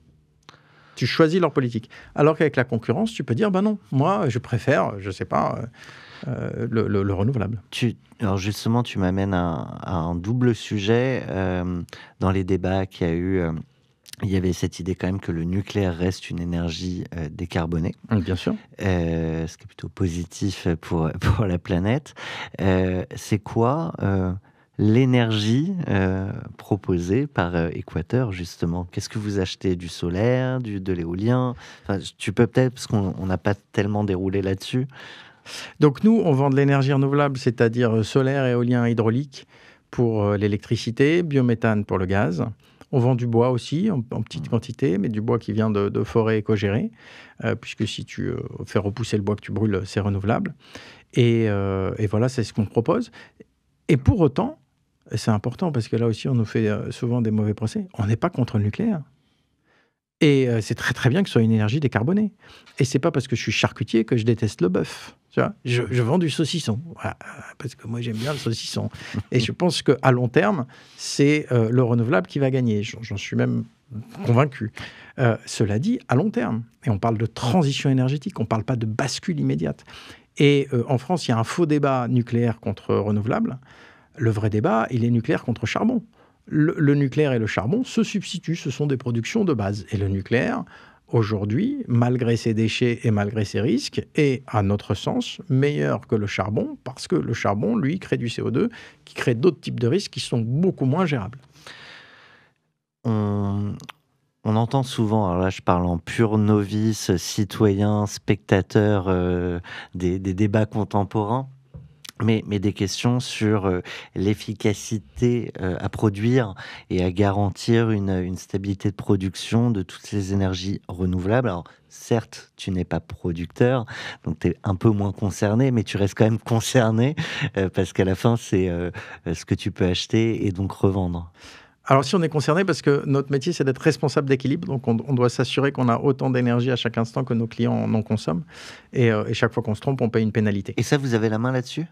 Tu choisis leur politique. Alors qu'avec la concurrence, tu peux dire, non, moi, je préfère, je ne sais pas, le renouvelable. Alors justement, tu m'amènes à un double sujet. Dans les débats qu'il y a eu, il y avait cette idée quand même que le nucléaire reste une énergie décarbonée. Bien sûr. Ce qui est plutôt positif pour la planète. C'est quoi l'énergie proposée par Équateur, justement? Qu'est-ce que vous achetez? Du solaire, de l'éolien? Enfin, tu peux peut-être, parce qu'on n'a pas tellement déroulé là-dessus. Donc nous, on vend de l'énergie renouvelable, c'est-à-dire solaire, éolien, hydraulique pour l'électricité, biométhane pour le gaz. On vend du bois aussi, en petite quantité, mais du bois qui vient de forêts éco-gérées, puisque si tu fais repousser le bois que tu brûles, c'est renouvelable. Et voilà, c'est ce qu'on propose. Et pour autant, et c'est important parce que là aussi, on nous fait souvent des mauvais procès, on n'est pas contre le nucléaire. Et c'est très très bien que ce soit une énergie décarbonée. Et c'est pas parce que je suis charcutier que je déteste le bœuf. Tu vois, je vends du saucisson, voilà, parce que moi j'aime bien le saucisson. Et je pense qu'à long terme, c'est le renouvelable qui va gagner. J'en suis même convaincu. Cela dit, à long terme, et on parle de transition énergétique, on ne parle pas de bascule immédiate. Et en France, il y a un faux débat nucléaire contre renouvelable. Le vrai débat, il est nucléaire contre charbon. Le nucléaire et le charbon se substituent, ce sont des productions de base. Et le nucléaire, aujourd'hui, malgré ses déchets et malgré ses risques, est, à notre sens, meilleur que le charbon, parce que le charbon, lui, crée du CO2, qui crée d'autres types de risques qui sont beaucoup moins gérables. On entend souvent, alors là je parle en pur novice, citoyen, spectateur des débats contemporains, mais des questions sur l'efficacité à produire et à garantir une stabilité de production de toutes ces énergies renouvelables. Alors, certes, tu n'es pas producteur, donc tu es un peu moins concerné, mais tu restes quand même concerné, parce qu'à la fin, c'est ce que tu peux acheter et donc revendre. Alors, si on est concerné, parce que notre métier, c'est d'être responsable d'équilibre, donc on doit s'assurer qu'on a autant d'énergie à chaque instant que nos clients en consomment, et chaque fois qu'on se trompe, on paye une pénalité. Et ça, vous avez la main là-dessus ?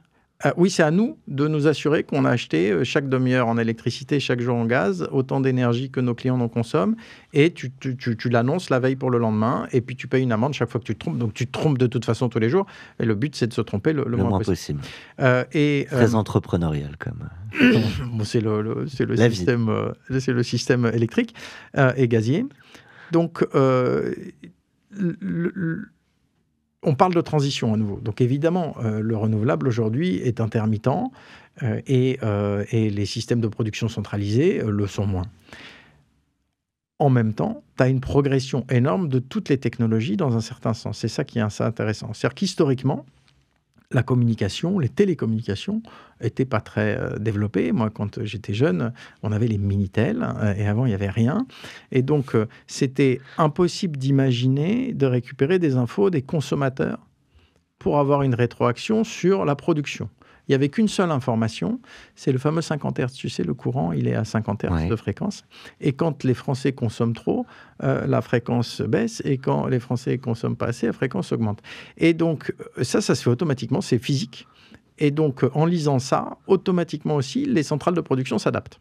Oui, c'est à nous de nous assurer qu'on a acheté chaque demi-heure en électricité, chaque jour en gaz, autant d'énergie que nos clients en consomment, et tu l'annonces la veille pour le lendemain, et puis tu payes une amende chaque fois que tu te trompes. Donc tu te trompes de toute façon tous les jours, et le but c'est de se tromper le moins possible. Très entrepreneurial comme. Bon, c'est le système électrique et gazier. Donc on parle de transition à nouveau. Donc évidemment, le renouvelable aujourd'hui est intermittent et les systèmes de production centralisés le sont moins. En même temps, tu as une progression énorme de toutes les technologies dans un certain sens. C'est ça qui est assez intéressant. C'est-à-dire qu'historiquement, la communication, les télécommunications n'étaient pas très développées. Moi, quand j'étais jeune, on avait les Minitel et avant, il n'y avait rien. Et donc, c'était impossible d'imaginer de récupérer des infos des consommateurs pour avoir une rétroaction sur la production. Il n'y avait qu'une seule information, c'est le fameux 50 Hz. Tu sais, le courant, il est à 50 Hz de fréquence. Et quand les Français consomment trop, la fréquence baisse. Et quand les Français ne consomment pas assez, la fréquence augmente. Et donc, ça se fait automatiquement, c'est physique. Et donc, en lisant ça, automatiquement aussi, les centrales de production s'adaptent.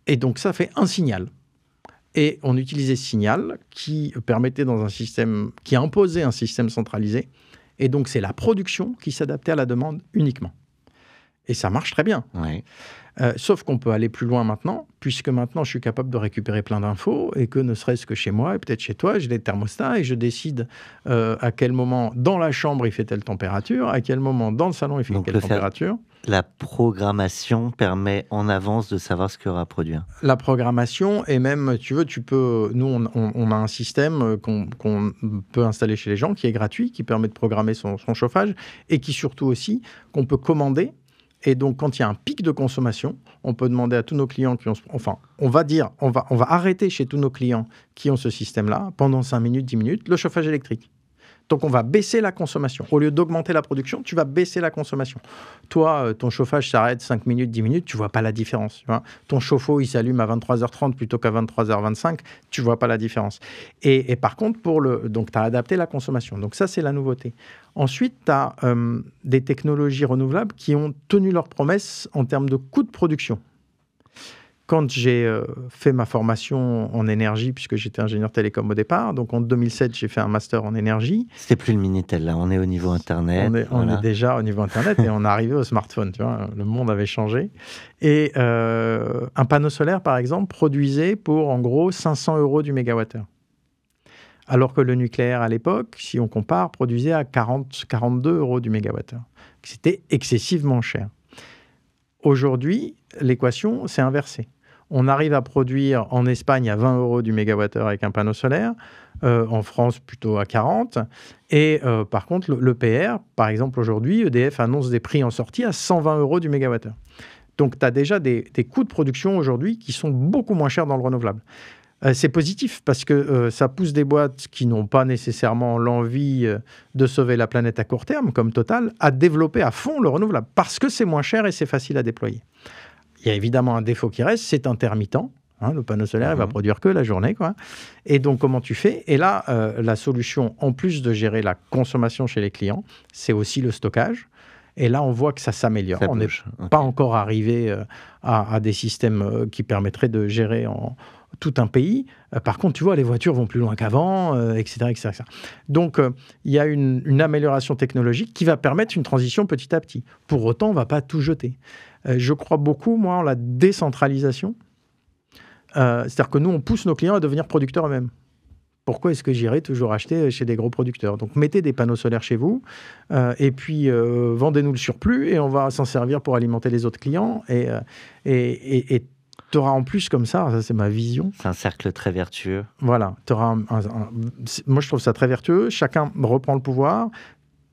Et donc, ça fait un signal. Et on utilisait ce signal qui permettait dans un système, qui imposait un système centralisé. Et donc, c'est la production qui s'adaptait à la demande uniquement. Et ça marche très bien. Oui. Sauf qu'on peut aller plus loin maintenant, puisque maintenant, je suis capable de récupérer plein d'infos et que ne serait-ce que chez moi et peut-être chez toi, j'ai des thermostats et je décide à quel moment dans la chambre il fait telle température, à quel moment dans le salon il fait quelle température. La programmation permet en avance de savoir ce qu'il y aura à produire. La programmation, et même, nous, on a un système qu'on peut installer chez les gens qui est gratuit, qui permet de programmer son chauffage et qui surtout aussi qu'on peut commander. Et donc, quand il y a un pic de consommation, on peut demander à tous nos clients on va arrêter chez tous nos clients qui ont ce système-là pendant 5 minutes, 10 minutes, le chauffage électrique. Donc, on va baisser la consommation. Au lieu d'augmenter la production, tu vas baisser la consommation. Toi, ton chauffage s'arrête 5 minutes, 10 minutes, tu ne vois pas la différence. Tu vois, ton chauffe-eau, il s'allume à 23h30 plutôt qu'à 23h25, tu ne vois pas la différence. Et par contre, donc, tu as adapté la consommation. Donc, ça, c'est la nouveauté. Ensuite, tu as des technologies renouvelables qui ont tenu leurs promesses en termes de coût de production. Quand j'ai fait ma formation en énergie, puisque j'étais ingénieur télécom au départ, donc en 2007, j'ai fait un master en énergie. C'était plus le Minitel, là, on est au niveau Internet. On est déjà au niveau Internet et on est arrivé au smartphone, tu vois, le monde avait changé. Et un panneau solaire, par exemple, produisait pour en gros 500 € du mégawattheure. Alors que le nucléaire, à l'époque, si on compare, produisait à 42 € du mégawattheure. C'était excessivement cher. Aujourd'hui, l'équation s'est inversée. On arrive à produire en Espagne à 20 € du mégawattheure avec un panneau solaire, en France plutôt à 40. Et par contre, l'EPR, par exemple aujourd'hui, EDF annonce des prix en sortie à 120 € du mégawattheure. Donc tu as déjà des coûts de production aujourd'hui qui sont beaucoup moins chers dans le renouvelable. C'est positif parce que ça pousse des boîtes qui n'ont pas nécessairement l'envie de sauver la planète à court terme, comme Total, à développer à fond le renouvelable parce que c'est moins cher et c'est facile à déployer. Il y a évidemment un défaut qui reste, c'est intermittent. Hein, le panneau solaire, il va produire que la journée, quoi. Et donc, comment tu fais ? Et là, la solution, en plus de gérer la consommation chez les clients, c'est aussi le stockage. Et là, on voit que ça s'améliore. On n'est pas encore arrivé à des systèmes qui permettraient de gérer tout un pays. Par contre, tu vois, les voitures vont plus loin qu'avant, etc., etc., etc. Donc, il y a une amélioration technologique qui va permettre une transition petit à petit. Pour autant, on ne va pas tout jeter. Je crois beaucoup, moi, en la décentralisation. C'est-à-dire que nous, on pousse nos clients à devenir producteurs eux-mêmes. Pourquoi est-ce que j'irai toujours acheter chez des gros producteurs ? Donc, mettez des panneaux solaires chez vous et puis vendez-nous le surplus et on va s'en servir pour alimenter les autres clients. Et tu auras en plus comme ça c'est ma vision. C'est un cercle très vertueux. Voilà. Moi, je trouve ça très vertueux. Chacun reprend le pouvoir.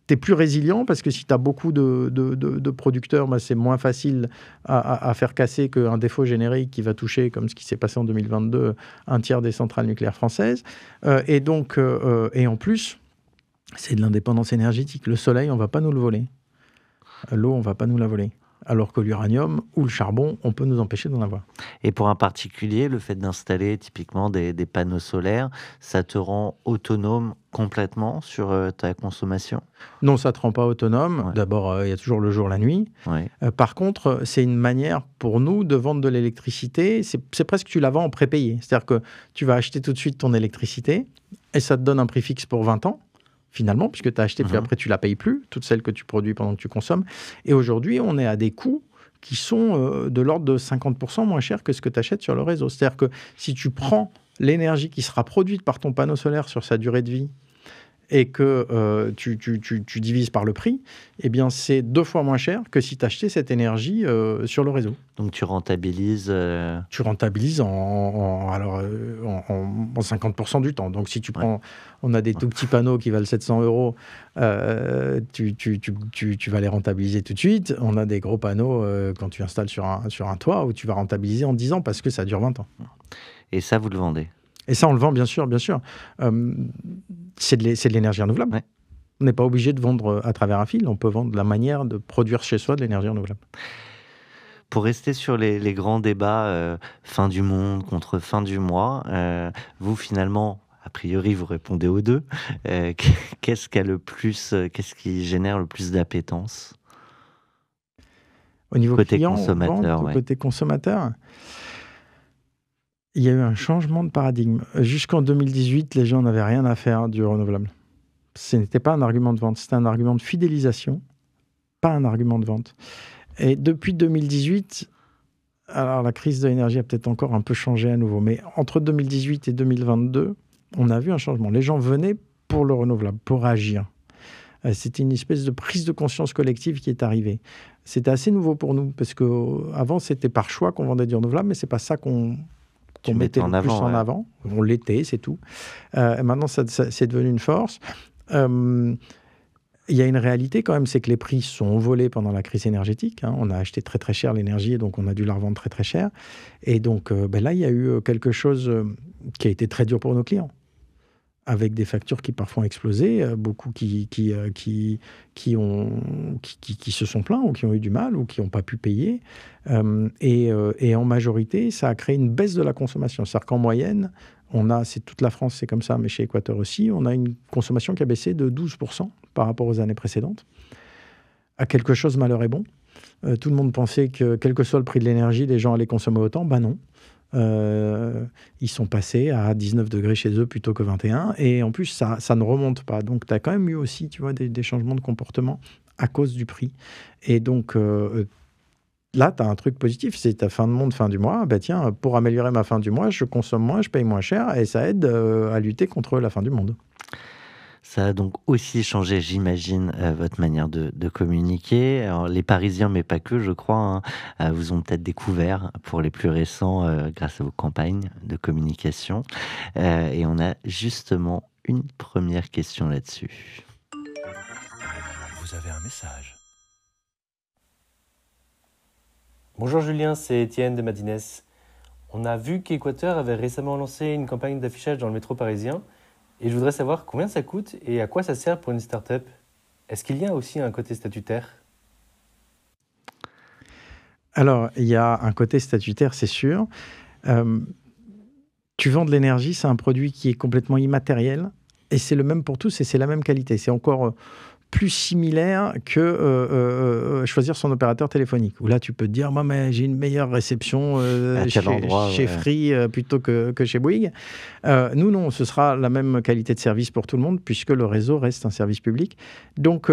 tu es plus résilient parce que si tu as beaucoup de producteurs, bah, c'est moins facile à faire casser qu'un défaut générique qui va toucher, comme ce qui s'est passé en 2022, un tiers des centrales nucléaires françaises. Et en plus, c'est de l'indépendance énergétique. Le soleil, on ne va pas nous le voler. L'eau, on ne va pas nous la voler. Alors que l'uranium ou le charbon, on peut nous empêcher d'en avoir. Et pour un particulier, le fait d'installer typiquement des panneaux solaires, ça te rend autonome complètement sur ta consommation? Non, ça ne te rend pas autonome. Ouais. D'abord, il y a toujours le jour, la nuit. Ouais. Par contre, c'est une manière pour nous de vendre de l'électricité. C'est presque que tu la vends en prépayé. C'est-à-dire que tu vas acheter tout de suite ton électricité et ça te donne un prix fixe pour 20 ans. Finalement, puisque tu as acheté, puis après tu ne la payes plus, toutes celles que tu produis pendant que tu consommes. Et aujourd'hui, on est à des coûts qui sont de l'ordre de 50% moins chers que ce que tu achètes sur le réseau. C'est-à-dire que si tu prends l'énergie qui sera produite par ton panneau solaire sur sa durée de vie et que tu divises par le prix, eh bien, c'est 2 fois moins cher que si tu achetais cette énergie sur le réseau. Donc tu rentabilises... Tu rentabilises en 50% du temps. Donc si tu prends... On a des tout petits panneaux qui valent 700 €, tu vas les rentabiliser tout de suite. On a des gros panneaux quand tu installes sur un toit où tu vas rentabiliser en 10 ans parce que ça dure 20 ans. Et ça, vous le vendez? Et ça, on le vend, bien sûr, bien sûr. C'est de l'énergie renouvelable. Ouais. On n'est pas obligé de vendre à travers un fil. On peut vendre la manière de produire chez soi de l'énergie renouvelable. Pour rester sur les grands débats fin du monde contre fin du mois, vous, finalement, a priori, vous répondez aux deux. Qu'est-ce qui génère le plus d'appétence? Au niveau côté client, consommateur, vente, côté consommateur, il y a eu un changement de paradigme. Jusqu'en 2018, les gens n'avaient rien à faire du renouvelable. Ce n'était pas un argument de vente, c'était un argument de fidélisation, pas un argument de vente. Et depuis 2018, alors la crise de l'énergie a peut-être encore un peu changé à nouveau, mais entre 2018 et 2022, on a vu un changement. Les gens venaient pour le renouvelable, pour agir. C'était une espèce de prise de conscience collective qui est arrivée. C'était assez nouveau pour nous, parce qu'avant, c'était par choix qu'on vendait du renouvelable, mais ce n'est pas ça qu'on mettait le plus en avant. On l'était, c'est tout. Maintenant, c'est devenu une force. Il y a une réalité quand même, c'est que les prix sont envolés pendant la crise énergétique. On a acheté très très cher l'énergie, et donc on a dû la revendre très très cher. Et donc là, il y a eu quelque chose qui a été très dur pour nos clients, avec des factures qui parfois ont explosé, beaucoup qui se sont plaints ou qui ont eu du mal ou qui n'ont pas pu payer. Et en majorité, ça a créé une baisse de la consommation. C'est-à-dire qu'en moyenne, c'est toute la France, c'est comme ça, mais chez Équateur aussi, on a une consommation qui a baissé de 12% par rapport aux années précédentes. À quelque chose, malheur est bon. Tout le monde pensait que, quel que soit le prix de l'énergie, les gens allaient consommer autant. Ben non. Ils sont passés à 19 degrés chez eux plutôt que 21. Et en plus, ça ne remonte pas. Donc, tu as quand même eu aussi, tu vois, des changements de comportement à cause du prix. Et donc, là, tu as un truc positif, c'est ta fin de monde, fin du mois. Ben tiens, pour améliorer ma fin du mois, je consomme moins, je paye moins cher et ça aide à lutter contre la fin du monde. Ça a donc aussi changé, j'imagine, votre manière de communiquer. Alors, les Parisiens, mais pas que, je crois, vous ont peut-être découvert pour les plus récents grâce à vos campagnes de communication. Et on a justement une première question là-dessus. Vous avez un message. Bonjour Julien, c'est Étienne de Madines. On a vu qu'Équateur avait récemment lancé une campagne d'affichage dans le métro parisien. Et je voudrais savoir combien ça coûte et à quoi ça sert pour une start-up. Est-ce qu'il y a aussi un côté statutaire ? Alors, il y a un côté statutaire, c'est sûr. Tu vends de l'énergie, c'est un produit qui est complètement immatériel. Et c'est le même pour tous et c'est la même qualité. C'est encore plus similaire que choisir son opérateur téléphonique. Où là, tu peux te dire, moi, mais j'ai une meilleure réception chez Free plutôt que chez Bouygues. Nous, non, ce sera la même qualité de service pour tout le monde puisque le réseau reste un service public. Donc,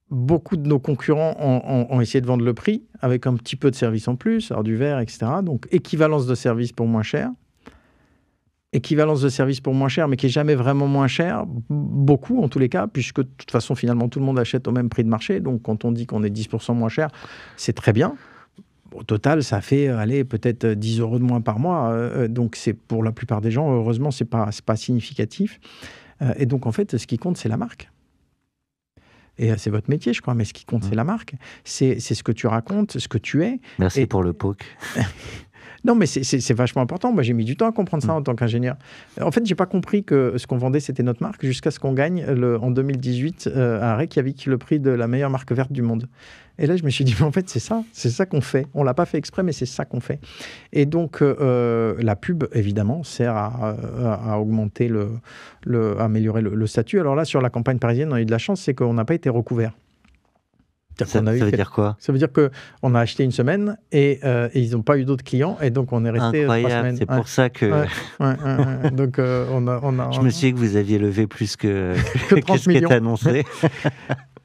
beaucoup de nos concurrents ont essayé de vendre le prix avec un petit peu de service en plus, alors du verre, etc. Donc, équivalence de service pour moins cher. Équivalence de service pour moins cher, mais qui n'est jamais vraiment moins cher, beaucoup en tous les cas, puisque de toute façon, finalement, tout le monde achète au même prix de marché. Donc, quand on dit qu'on est 10% moins cher, c'est très bien. Au total, ça fait peut-être 10 € de moins par mois. Donc, c'est pour la plupart des gens, heureusement, ce n'est pas significatif. Et donc, en fait, ce qui compte, c'est la marque. Et c'est votre métier, je crois, mais ce qui compte, c'est la marque. C'est ce que tu racontes, ce que tu es. Merci pour le poke. Non, mais c'est vachement important. Moi, j'ai mis du temps à comprendre ça en tant qu'ingénieur. En fait, j'ai pas compris que ce qu'on vendait, c'était notre marque, jusqu'à ce qu'on gagne en 2018 à Reykjavik le prix de la meilleure marque verte du monde. Et là, je me suis dit, mais en fait, c'est ça qu'on fait. On l'a pas fait exprès, mais c'est ça qu'on fait. Et donc, la pub, évidemment, sert à augmenter à améliorer le statut. Alors là, sur la campagne parisienne, on a eu de la chance, c'est qu'on n'a pas été recouvert. Ça veut dire quoi? Ça veut dire qu'on a acheté une semaine et ils n'ont pas eu d'autres clients et donc on est resté 3 semaines. C'est pour ça que... Donc Je me suis dit que vous aviez levé plus que 30 ce qui est annoncé.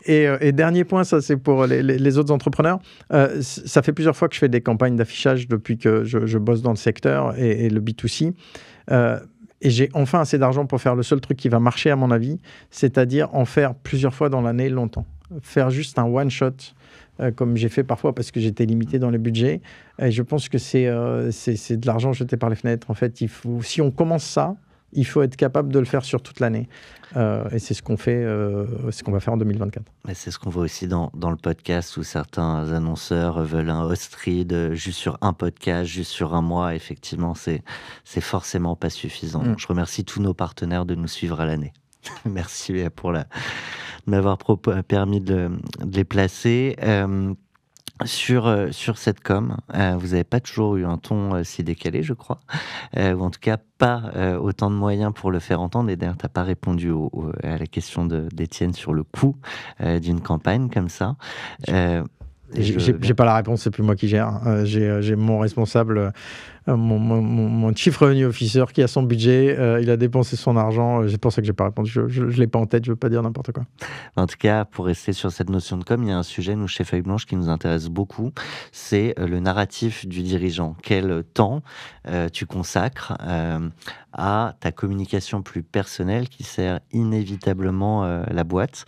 Et dernier point, ça c'est pour les autres entrepreneurs. Ça fait plusieurs fois que je fais des campagnes d'affichage depuis que je bosse dans le secteur et le B2C. Et j'ai enfin assez d'argent pour faire le seul truc qui va marcher à mon avis, c'est-à-dire en faire plusieurs fois dans l'année longtemps. Faire juste un one-shot, comme j'ai fait parfois parce que j'étais limité dans les budgets. Et je pense que c'est de l'argent jeté par les fenêtres. En fait, si on commence ça, il faut être capable de le faire sur toute l'année. Et c'est ce qu'on fait, ce qu'on va faire en 2024. Mais c'est ce qu'on voit aussi dans le podcast où certains annonceurs veulent un host read juste sur un podcast, juste sur un mois. Effectivement, c'est forcément pas suffisant. Donc, je remercie tous nos partenaires de nous suivre à l'année. Merci pour de m'avoir permis de les placer. Sur cette com, vous n'avez pas toujours eu un ton si décalé, je crois, ou en tout cas pas autant de moyens pour le faire entendre. Et d'ailleurs, tu n'as pas répondu à la question d'Étienne sur le coût d'une campagne comme ça. J'ai pas la réponse, c'est plus moi qui gère. J'ai mon responsable, mon chief revenue officer qui a son budget. Il a dépensé son argent. C'est pour ça que j'ai pas répondu. Je l'ai pas en tête. Je veux pas dire n'importe quoi. En tout cas, pour rester sur cette notion de com, il y a un sujet, nous, chez Feuille Blanche, qui nous intéresse beaucoup. C'est le narratif du dirigeant. Quel temps tu consacres à ta communication plus personnelle qui sert inévitablement la boîte.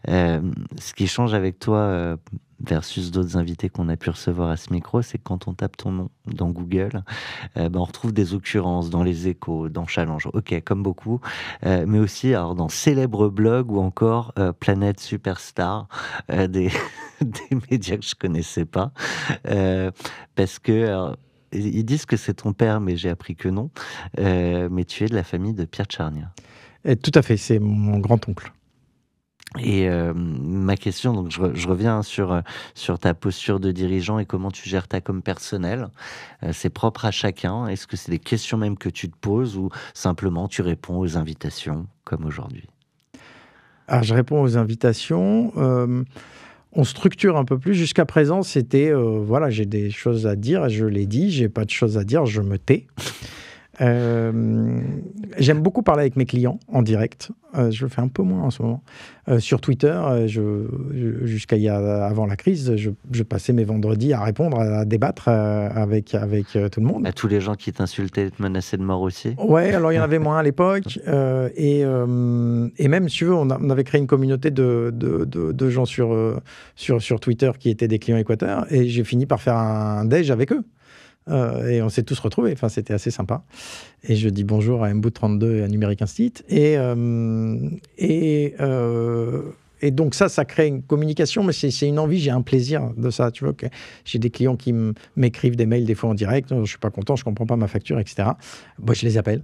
Ce qui change avec toi versus d'autres invités qu'on a pu recevoir à ce micro, c'est que quand on tape ton nom dans Google, on retrouve des occurrences dans les Échos, dans Challenge, ok, comme beaucoup, mais aussi alors, dans célèbres blogs ou encore Planète Superstar, des médias que je connaissais pas, parce que... Alors, ils disent que c'est ton père, mais j'ai appris que non. Mais tu es de la famille de Pierre Tchernia. Tout à fait, c'est mon grand-oncle. Et ma question, donc je reviens sur ta posture de dirigeant et comment tu gères ta com personnelle. C'est propre à chacun. Est-ce que c'est des questions même que tu te poses ou simplement tu réponds aux invitations comme aujourd'hui? Alors, je réponds aux invitations. On structure un peu plus. Jusqu'à présent, c'était voilà, j'ai des choses à dire, je l'ai dit. J'ai pas de choses à dire, je me tais. J'aime beaucoup parler avec mes clients en direct. Je le fais un peu moins en ce moment. Sur Twitter, avant la crise, je passais mes vendredis à répondre, à débattre avec tout le monde. À tous les gens qui t'insultaient, te menaçaient de mort aussi. Ouais, alors il y en avait moins à l'époque. Et même, si tu veux, on avait créé une communauté de gens sur Twitter qui étaient des clients Équateur. Et j'ai fini par faire un déj avec eux. Et on s'est tous retrouvés. Enfin, c'était assez sympa. Et je dis bonjour à Mbout32 et à Numérique Instit. Et donc ça crée une communication, mais c'est une envie, j'ai un plaisir de ça. Tu vois, que j'ai des clients qui m'écrivent des mails des fois en direct. Je suis pas content, je comprends pas ma facture, etc. Moi, je les appelle.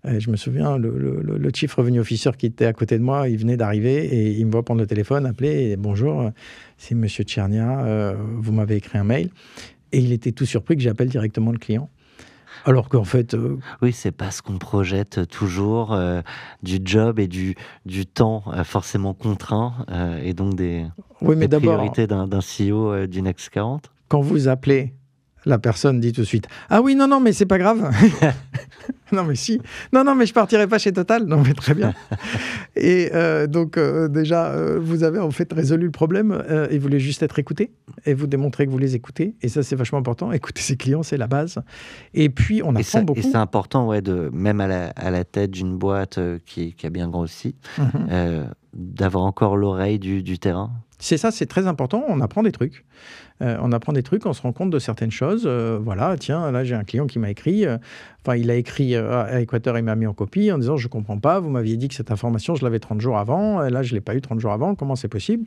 Je me souviens, le chief revenue officer qui était à côté de moi, il venait d'arriver et il me voit prendre le téléphone, appeler. Et, bonjour, c'est Monsieur Tchernia. Vous m'avez écrit un mail. Et il était tout surpris que j'appelle directement le client. Alors qu'en fait... Oui, c'est parce qu'on projette toujours du job et du temps forcément contraint et donc des priorités d'un CEO du Next 40. Quand vous appelez, la personne dit tout de suite « Ah oui, non, mais c'est pas grave !» Non, mais si. Non, mais je partirai pas chez Total. Non, mais très bien. Et donc, déjà, vous avez en fait résolu le problème. Ils voulaient juste être écoutés et vous démontrer que vous les écoutez. Et ça, c'est vachement important. Écouter ses clients, c'est la base. Et puis, on apprend beaucoup. Et c'est important, ouais, même à la tête d'une boîte qui a bien grossi, d'avoir encore l'oreille du terrain. C'est ça, c'est très important. On apprend des trucs. On se rend compte de certaines choses. Voilà, tiens, là, j'ai un client qui m'a écrit. Il a écrit à Équateur, il m'a mis en copie en disant, je ne comprends pas, vous m'aviez dit que cette information, je l'avais 30 jours avant. Et là, je ne l'ai pas eu 30 jours avant. Comment c'est possible?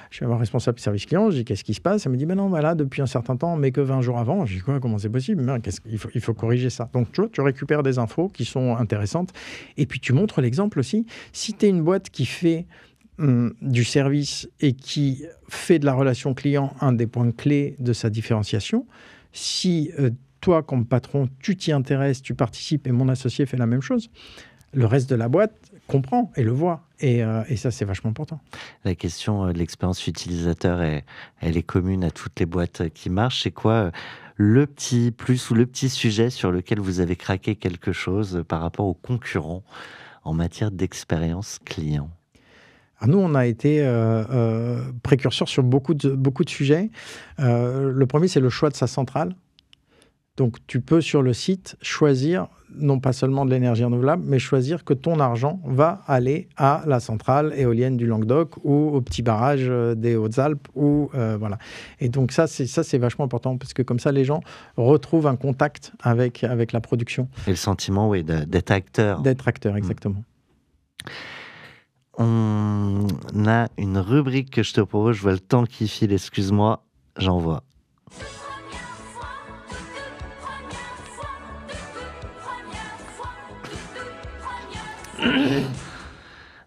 Je suis un responsable service client. Je dis, qu'est-ce qui se passe? Elle me dit, non, voilà, depuis un certain temps, mais que 20 jours avant. Je dis, quoi, comment c'est possible? Il faut corriger ça. Donc, tu récupères des infos qui sont intéressantes. Et puis, tu montres l'exemple aussi. Si tu es une boîte qui fait du service et qui fait de la relation client un des points clés de sa différenciation, si toi, comme patron, tu t'y intéresses, tu participes et mon associé fait la même chose, le reste de la boîte comprend et le voit. Et ça, c'est vachement important. La question de l'expérience utilisateur, elle est commune à toutes les boîtes qui marchent. C'est quoi le petit plus ou le petit sujet sur lequel vous avez craqué quelque chose par rapport aux concurrents en matière d'expérience client? Nous, on a été précurseurs sur beaucoup de sujets. Le premier, c'est le choix de sa centrale. Donc, tu peux, sur le site, choisir, non pas seulement de l'énergie renouvelable, mais choisir que ton argent va aller à la centrale éolienne du Languedoc ou au petit barrage des Hautes-Alpes. Voilà. Et donc, ça, c'est vachement important parce que comme ça, les gens retrouvent un contact avec la production. Et le sentiment, oui, d'être acteur. D'être acteur, exactement. On a une rubrique que je te propose, je vois le temps qui file, excuse-moi, j'envoie.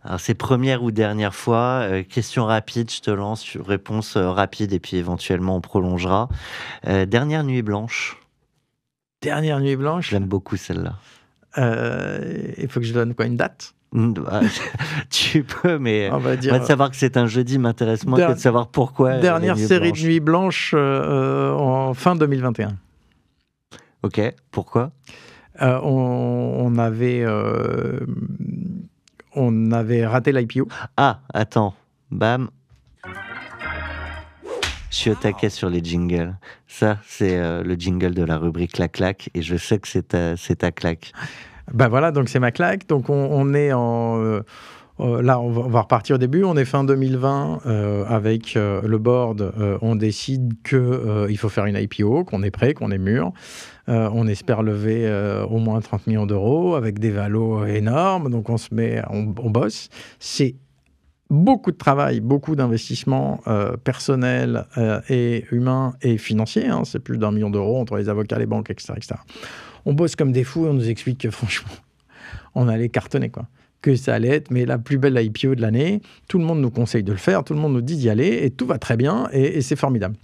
Alors c'est première ou dernière fois, question rapide, je te lance, réponse rapide et puis éventuellement on prolongera. Dernière nuit blanche. Dernière nuit blanche. J'aime beaucoup celle-là. Il faut que je donne quoi, une date? Tu peux, mais on va dire, moi, de savoir que c'est un jeudi m'intéresse moins que de savoir pourquoi. Dernière série de nuit blanche en fin 2021. Ok, pourquoi? On avait raté l'IPO. Ah, attends, bam. Je suis au taquet sur les jingles. Ça, c'est le jingle de la rubrique Clac Clac, et je sais que c'est ta claque. Ben voilà, donc c'est ma claque. Donc on est en... là, on va repartir au début. On est fin 2020 avec le board. On décide qu'il faut faire une IPO, qu'on est prêt, qu'on est mûr. On espère lever au moins 30 millions d'euros avec des valos énormes. Donc on bosse. C'est beaucoup de travail, beaucoup d'investissements personnels et humains et financiers. C'est plus d'1 million d'euros entre les avocats, les banques, etc., etc. On bosse comme des fous et on nous explique que franchement, on allait cartonner, quoi. Que ça allait être mais la plus belle IPO de l'année. Tout le monde nous conseille de le faire, tout le monde nous dit d'y aller et tout va très bien et c'est formidable.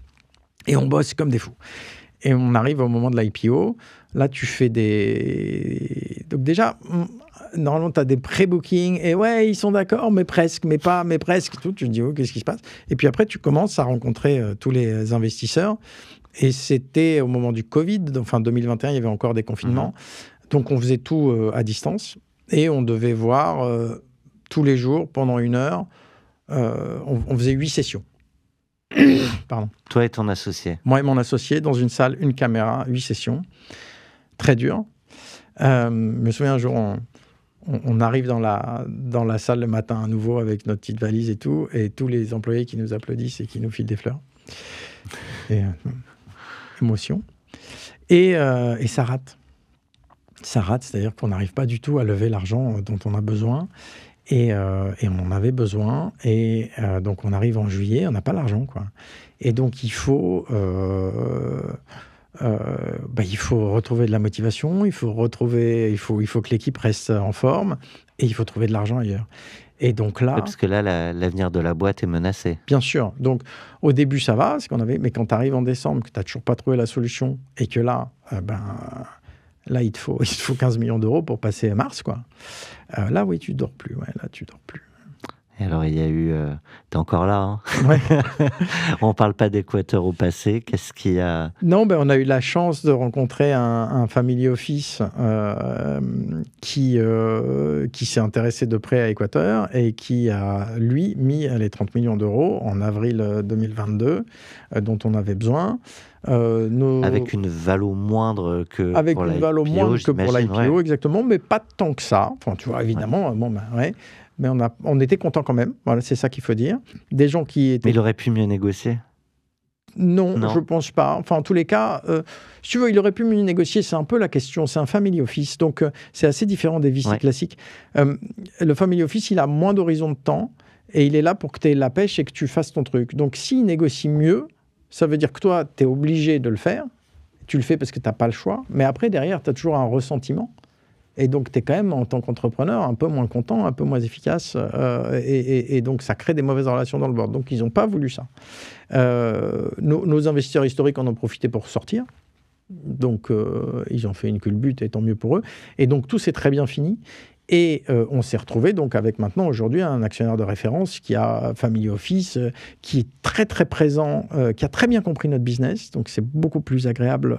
Et on bosse comme des fous. Et on arrive au moment de l'IPO. Là, tu fais des... Donc déjà, normalement, tu as des pré-bookings. Et ouais, ils sont d'accord, mais presque, mais pas, mais presque. Tout. Tu te dis, oh, qu'est-ce qui se passe? Et puis après, tu commences à rencontrer tous les investisseurs. Et c'était au moment du Covid. Enfin, 2021, il y avait encore des confinements. Donc, on faisait tout à distance. Et on devait voir tous les jours, pendant 1 heure. On faisait 8 sessions. Pardon. Toi et ton associé. Moi et mon associé, dans une salle, une caméra, 8 sessions. Très dur. Je me souviens un jour, on arrive dans la salle le matin à nouveau avec notre petite valise et tout, et tous les employés qui nous applaudissent et qui nous filent des fleurs. Et émotion. Et ça rate. Ça rate, c'est-à-dire qu'on n'arrive pas du tout à lever l'argent dont on a besoin. Et on en avait besoin. Et donc, on arrive en juillet, on n'a pas l'argent, quoi. Et donc, il faut retrouver de la motivation, il faut que l'équipe reste en forme et il faut trouver de l'argent ailleurs. Et donc là... Parce que là, l'avenir de la boîte est menacé. Bien sûr. Donc, au début, ça va, mais quand tu arrives en décembre, que tu n'as toujours pas trouvé la solution et que là, là, il te faut 15 millions d'euros pour passer à mars, quoi. Là, oui, tu dors plus. Ouais, là, tu dors plus. Et alors, il y a eu... T'es encore là, hein? Ouais. On parle pas d'Équateur au passé. Qu'est-ce qu'il y a? Non, on a eu la chance de rencontrer un family office qui s'est intéressé de près à Équateur et qui a, lui, mis les 30 millions d'euros en avril 2022 dont on avait besoin. Avec une valo moindre que pour l'IPO, moindre que pour l'IPO, ouais. exactement, mais pas tant que ça. Enfin, tu vois, évidemment, ouais. mais on était content quand même. Voilà, c'est ça qu'il faut dire. Des gens qui étaient... Mais il aurait pu mieux négocier. Non, Non. je pense pas. Enfin, en tous les cas, si tu veux, il aurait pu mieux négocier. C'est un peu la question. C'est un family office, donc c'est assez différent des VC Ouais. classiques. Le family office, il a moins d'horizon de temps et il est là pour que tu aies la pêche et que tu fasses ton truc. Donc, s'il négocie mieux, ça veut dire que toi, tu es obligé de le faire. Tu le fais parce que tu n'as pas le choix. Mais après, derrière, tu as toujours un ressentiment. Et donc, tu es quand même, en tant qu'entrepreneur, un peu moins content, un peu moins efficace. Et donc, ça crée des mauvaises relations dans le board. Donc, ils n'ont pas voulu ça. Nos investisseurs historiques en ont profité pour sortir. Donc, ils ont fait une culbute, et tant mieux pour eux. Et donc, tout s'est très bien fini. Et on s'est retrouvé donc avec maintenant aujourd'hui un actionnaire de référence qui a Family Office, qui est très très présent, qui a très bien compris notre business. Donc c'est beaucoup plus agréable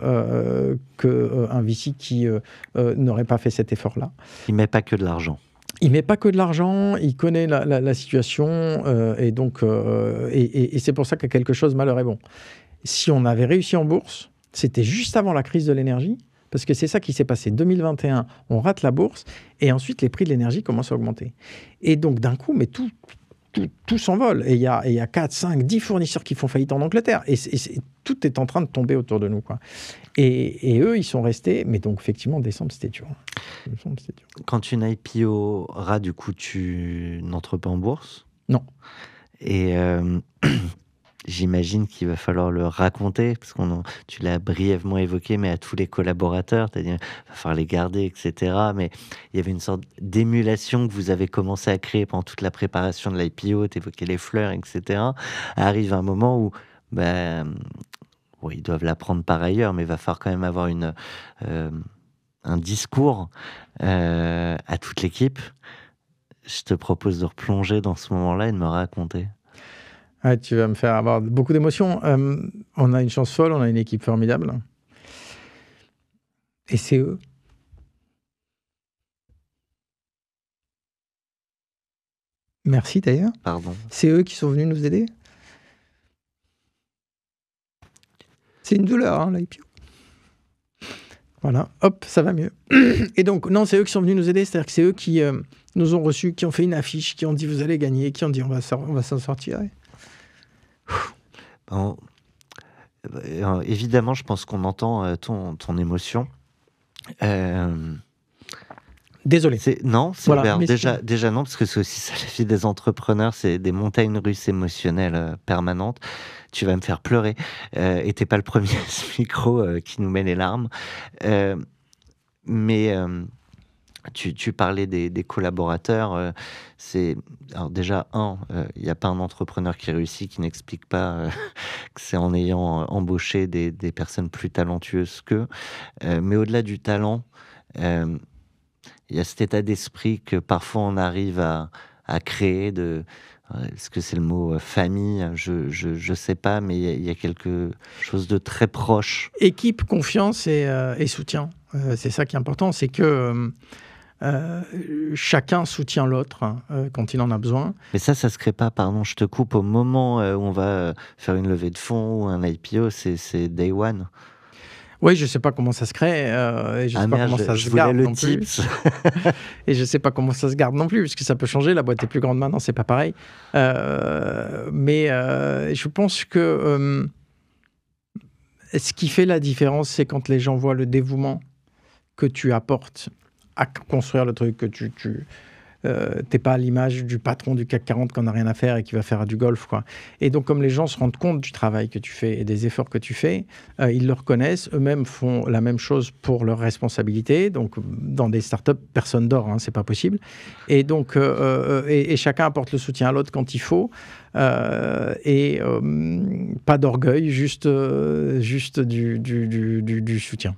qu'un VC qui n'aurait pas fait cet effort-là. Il met pas que de l'argent. Il met pas que de l'argent, il connaît la situation et donc et c'est pour ça que quelque chose malheur est bon. Si on avait réussi en bourse, c'était juste avant la crise de l'énergie. Parce que c'est ça qui s'est passé. 2021, on rate la bourse et ensuite les prix de l'énergie commencent à augmenter. Et donc d'un coup, mais tout s'envole. Et il y a 4, 5, 10 fournisseurs qui font faillite en Angleterre. Et tout est en train de tomber autour de nous, quoi. Et eux, ils sont restés. Mais donc effectivement, décembre, c'était dur. Quand une IPO rate, du coup, tu n'entres pas en bourse? Non. Et j'imagine qu'il va falloir le raconter, parce tu l'as brièvement évoqué, mais à tous les collaborateurs, c'est-à-dire il va falloir les garder, etc. Mais il y avait une sorte d'émulation que vous avez commencé à créer pendant toute la préparation de l'IPO, tu évoquais les fleurs, etc. Arrive un moment où ils doivent l'apprendre par ailleurs, mais il va falloir quand même avoir un discours à toute l'équipe. Je te propose de replonger dans ce moment-là et de me raconter. Ouais, tu vas me faire avoir beaucoup d'émotions. On a une chance folle, on a une équipe formidable. Et c'est eux. Merci d'ailleurs. Pardon. C'est eux qui sont venus nous aider. C'est une douleur, hein, l'IPO. Voilà, hop, ça va mieux. Et donc, non, c'est eux qui sont venus nous aider. C'est-à-dire que c'est eux qui nous ont reçus, qui ont fait une affiche, qui ont dit vous allez gagner, qui ont dit on va s'en sortir. Bon, évidemment, je pense qu'on entend ton émotion. Désolé. Non, c'est voilà, déjà non, parce que c'est aussi ça la vie des entrepreneurs, c'est des montagnes russes émotionnelles permanentes. Tu vas me faire pleurer. Et t'es pas le premier à ce micro qui nous met les larmes. Mais tu parlais des collaborateurs. Alors déjà, il n'y a pas un entrepreneur qui réussit qui n'explique pas que c'est en ayant embauché des personnes plus talentueuses qu'eux. Mais au-delà du talent, il y a cet état d'esprit que parfois on arrive à créer est-ce que c'est le mot famille? Je sais pas, mais il y a quelque chose de très proche. Équipe, confiance et soutien. C'est ça qui est important, c'est que chacun soutient l'autre quand il en a besoin. Mais ça se crée pas, pardon, je te coupe, au moment où on va faire une levée de fonds ou un IPO, c'est day one. Oui, je ne sais pas comment ça se crée, et je ne sais pas comment ça se garde non plus. Et je ne sais pas comment ça se garde non plus, parce que ça peut changer, la boîte est plus grande maintenant, c'est pas pareil. Mais je pense que ce qui fait la différence, c'est quand les gens voient le dévouement que tu apportes à construire le truc, que tu t'es pas à l'image du patron du CAC 40 qui n'en a rien à faire et qui va faire du golf, quoi. Et donc, comme les gens se rendent compte du travail que tu fais et des efforts que tu fais, ils le reconnaissent. Eux-mêmes font la même chose pour leurs responsabilités. Donc, dans des startups, personne dort, hein, c'est pas possible. Et donc, et chacun apporte le soutien à l'autre quand il faut. Et pas d'orgueil, juste du soutien.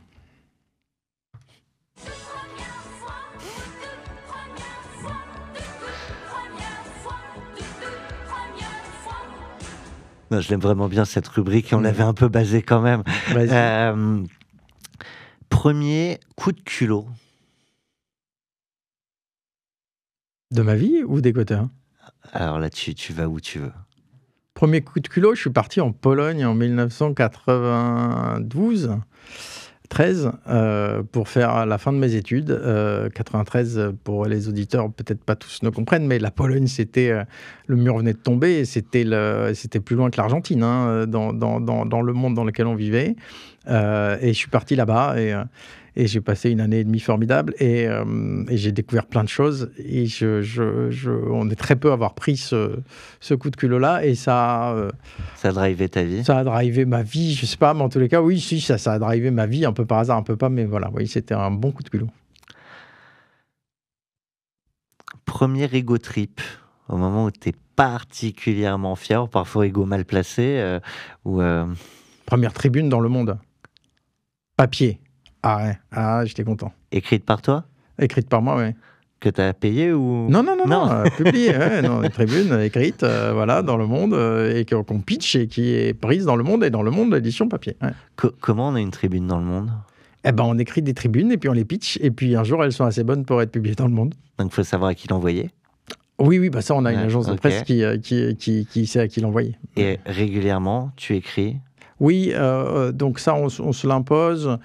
Non, je l'aime vraiment bien cette rubrique et on l'avait un peu basée quand même. Premier coup de culot. De ma vie ou des quotas? Alors là, tu vas où tu veux. Premier coup de culot, je suis parti en Pologne en 1992. 93 pour faire la fin de mes études. 93, pour les auditeurs, peut-être pas tous ne comprennent, mais la Pologne, le mur venait de tomber et c'était plus loin que l'Argentine, hein, dans le monde dans lequel on vivait. Et je suis parti là-bas et j'ai passé une année et demie formidable et j'ai découvert plein de choses et on est très peu à avoir pris ce coup de culot-là et ça a drivé ta vie? Ça a drivé ma vie, je sais pas, mais en tous les cas, oui, si, ça a drivé ma vie, un peu par hasard, un peu pas, mais voilà, oui, c'était un bon coup de culot. Premier ego trip, au moment où tu es particulièrement fier, parfois ego mal placé, Première tribune dans Le Monde. Papier. Ah ouais, j'étais content. Écrite par toi? Écrite par moi, oui. Que tu as payé ou... Non, publiée, ouais, une tribune écrite, voilà, dans Le Monde, et qu'on pitch et qui est prise dans Le Monde et dans Le Monde, l'édition papier. Ouais. Comment on a une tribune dans Le Monde? Eh ben, on écrit des tribunes et puis on les pitch, et puis un jour, elles sont assez bonnes pour être publiées dans Le Monde. Donc, il faut savoir à qui l'envoyer? Oui, bah ça, on a une agence de presse qui sait à qui l'envoyer. Et régulièrement, tu écris? Oui, donc ça, on se l'impose.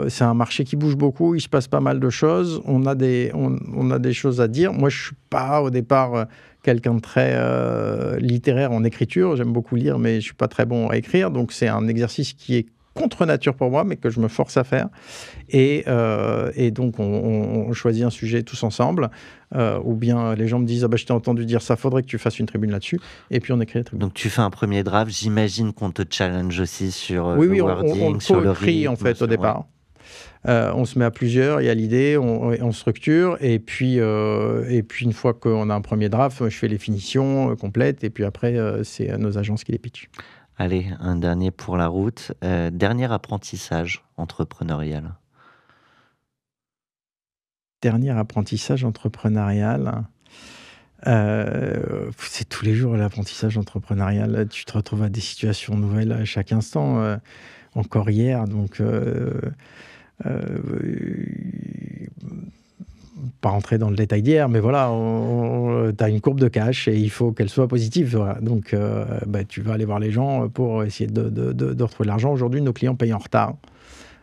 C'est un marché qui bouge beaucoup, il se passe pas mal de choses. On a des choses à dire. Moi, je suis pas au départ quelqu'un de très littéraire en écriture. J'aime beaucoup lire, mais je suis pas très bon à écrire. Donc, c'est un exercice qui est contre nature pour moi, mais que je me force à faire. Et donc, on choisit un sujet tous ensemble. Ou bien les gens me disent « Ah bah, je t'ai entendu dire ça, faudrait que tu fasses une tribune là-dessus. » Et puis, on écrit la tribune. Donc, tu fais un premier draft. J'imagine qu'on te challenge aussi sur le wording, on sur le rythme, en fait, au départ. On se met à plusieurs, il y a l'idée, on structure. Et puis, une fois qu'on a un premier draft, je fais les finitions complètes. Et puis après, c'est nos agences qui les pitchent. Allez, un dernier pour la route. Dernier apprentissage entrepreneurial. Dernier apprentissage entrepreneurial. C'est tous les jours l'apprentissage entrepreneurial. Tu te retrouves à des situations nouvelles à chaque instant. Encore hier, donc... pas rentrer dans le détail d'hier, mais voilà, tu as une courbe de cash et il faut qu'elle soit positive. Voilà. Donc, tu vas aller voir les gens pour essayer de retrouver l'argent. Aujourd'hui, nos clients payent en retard,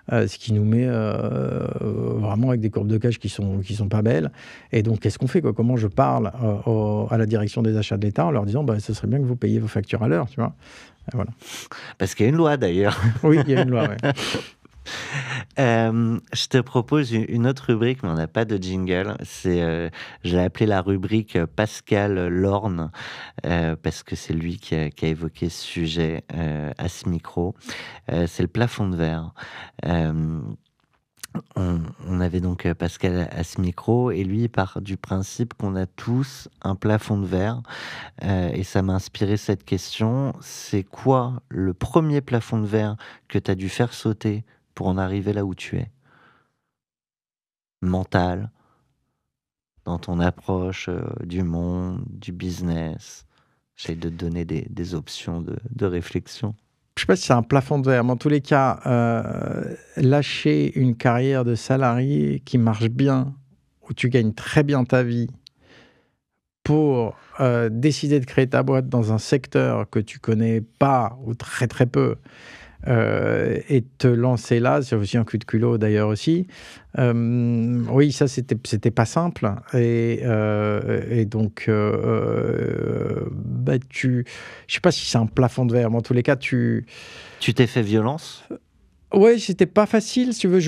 ce qui nous met vraiment avec des courbes de cash qui sont pas belles. Et donc, qu'est-ce qu'on fait, quoi? Comment je parle à la direction des achats de l'État en leur disant ce serait bien que vous payiez vos factures à l'heure, tu vois. Voilà. Parce qu'il y a une loi, d'ailleurs. Oui, il y a une loi, oui. Je te propose une autre rubrique, mais on n'a pas de jingle. Je l'ai appelée la rubrique Pascal Lorne, parce que c'est lui qui a évoqué ce sujet à ce micro. C'est le plafond de verre. On avait donc Pascal à ce micro, et lui il part du principe qu'on a tous un plafond de verre, et ça m'a inspiré cette question. C'est quoi le premier plafond de verre que tu as dû faire sauter pour en arriver là où tu es? Mental, dans ton approche du monde, du business. J'essaie de te donner des options de réflexion. Je ne sais pas si c'est un plafond de verre, mais en tous les cas, lâcher une carrière de salarié qui marche bien, où tu gagnes très bien ta vie, pour décider de créer ta boîte dans un secteur que tu connais pas ou très très peu, et te lancer là, c'est aussi un coup de culot d'ailleurs aussi. Oui, ça c'était pas simple, et donc je sais pas si c'est un plafond de verre, mais en tous les cas tu t'es fait violence? Ouais, c'était pas facile, si tu veux.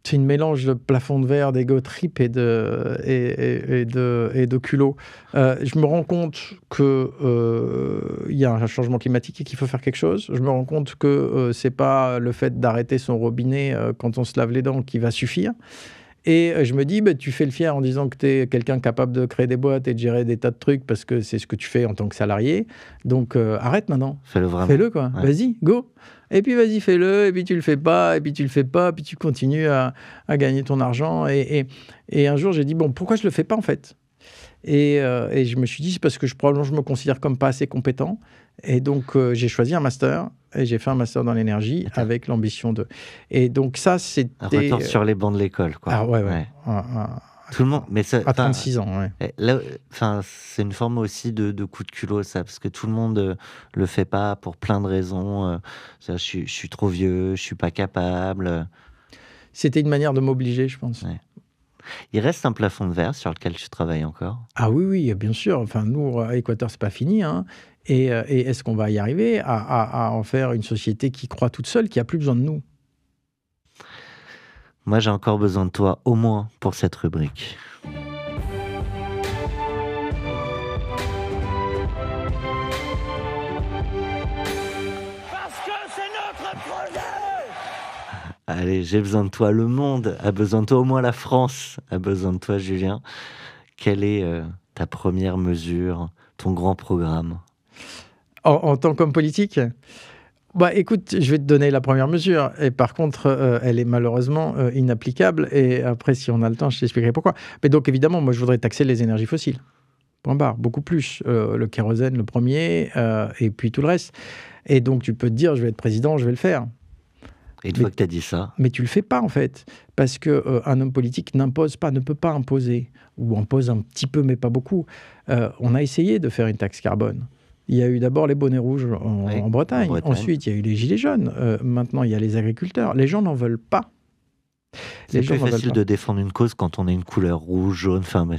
C'est une mélange de plafond de verre, d'ego trip et de culot. Je me rends compte que il y a un changement climatique et qu'il faut faire quelque chose. Je me rends compte que c'est pas le fait d'arrêter son robinet quand on se lave les dents qui va suffire. Et je me dis, tu fais le fier en disant que tu es quelqu'un capable de créer des boîtes et de gérer des tas de trucs parce que c'est ce que tu fais en tant que salarié. Donc arrête maintenant. Fais-le vraiment. Fais-le, quoi. Ouais. Vas-y, go. Et puis vas-y, fais-le. Et puis tu le fais pas. Et puis tu le fais pas. Puis tu continues à gagner ton argent. Et un jour, j'ai dit, pourquoi je le fais pas en fait? Et je me suis dit, c'est parce que probablement je me considère comme pas assez compétent. Et donc, j'ai choisi un master. Et j'ai fait un master dans l'énergie avec l'ambition de... Et donc ça, c'était... Un retour sur les bancs de l'école, quoi. Ah ouais. Tout le monde, mais ça, À 36 ans, ouais. là, c'est une forme aussi de coup de culot, ça, parce que tout le monde le fait pas pour plein de raisons. Je suis trop vieux, je suis pas capable. C'était une manière de m'obliger, je pense. Ouais. Il reste un plafond de verre sur lequel tu travailles encore. Ah oui, bien sûr. Enfin, nous, à Équateur, c'est pas fini, hein. Et est-ce qu'on va y arriver à en faire une société qui croit toute seule, qui a plus besoin de nous? Moi, j'ai encore besoin de toi, au moins pour cette rubrique. Parce que c'est notre projet! Allez, j'ai besoin de toi. Le monde a besoin de toi, au moins la France a besoin de toi, Julien. Quelle est ta première mesure, ton grand programme? En tant qu'homme politique? Bah, écoute, je vais te donner la première mesure. Et par contre, elle est malheureusement inapplicable. Et après, si on a le temps, je t'expliquerai pourquoi. Mais donc, évidemment, moi, je voudrais taxer les énergies fossiles. Point barre, beaucoup plus. Le kérosène, le premier, et puis tout le reste. Et donc, tu peux te dire, je vais être président, je vais le faire. Et une fois que tu as dit ça, Mais tu le fais pas, en fait. Parce qu'un homme politique n'impose pas, ne peut pas imposer. Ou impose un petit peu, mais pas beaucoup. On a essayé de faire une taxe carbone. Il y a eu d'abord les bonnets rouges Oui, en Bretagne. en Bretagne. Ensuite, il y a eu les gilets jaunes. Maintenant, il y a les agriculteurs. Les gens n'en veulent pas. c'est Les gens plus n'en veulent facile pas. de défendre une cause quand on a une couleur rouge, jaune. Enfin, mais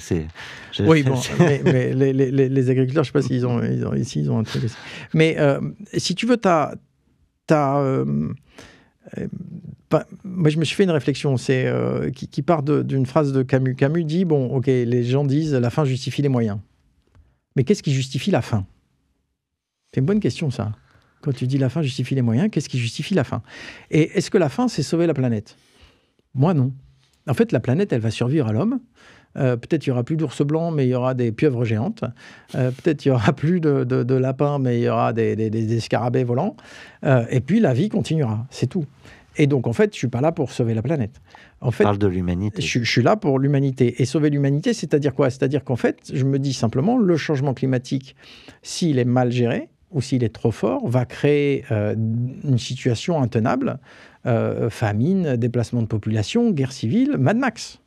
Oui, bon, mais les agriculteurs, je ne sais pas s'ils ont ici, ils ont un truc aussi. Mais si tu veux, moi, je me suis fait une réflexion qui part d'une phrase de Camus. Camus dit, bon, ok, les gens disent la fin justifie les moyens. Mais qu'est-ce qui justifie la fin? C'est une bonne question, ça. Quand tu dis la fin justifie les moyens, qu'est-ce qui justifie la fin? Et est-ce que la fin, c'est sauver la planète? Moi, non. En fait, la planète, elle va survivre à l'homme. Peut-être il n'y aura plus d'ours blancs, mais il y aura des pieuvres géantes. Peut-être il n'y aura plus de lapins, mais il y aura des scarabées volants. Et puis, la vie continuera. C'est tout. Et donc, en fait, je ne suis pas là pour sauver la planète. En fait, parle de l'humanité. je suis là pour l'humanité. Et sauver l'humanité, c'est-à-dire quoi? C'est-à-dire qu'en fait, je me dis simplement, le changement climatique, s'il est mal géré, ou s'il est trop fort, va créer une situation intenable, famine, déplacement de population, guerre civile, Mad Max.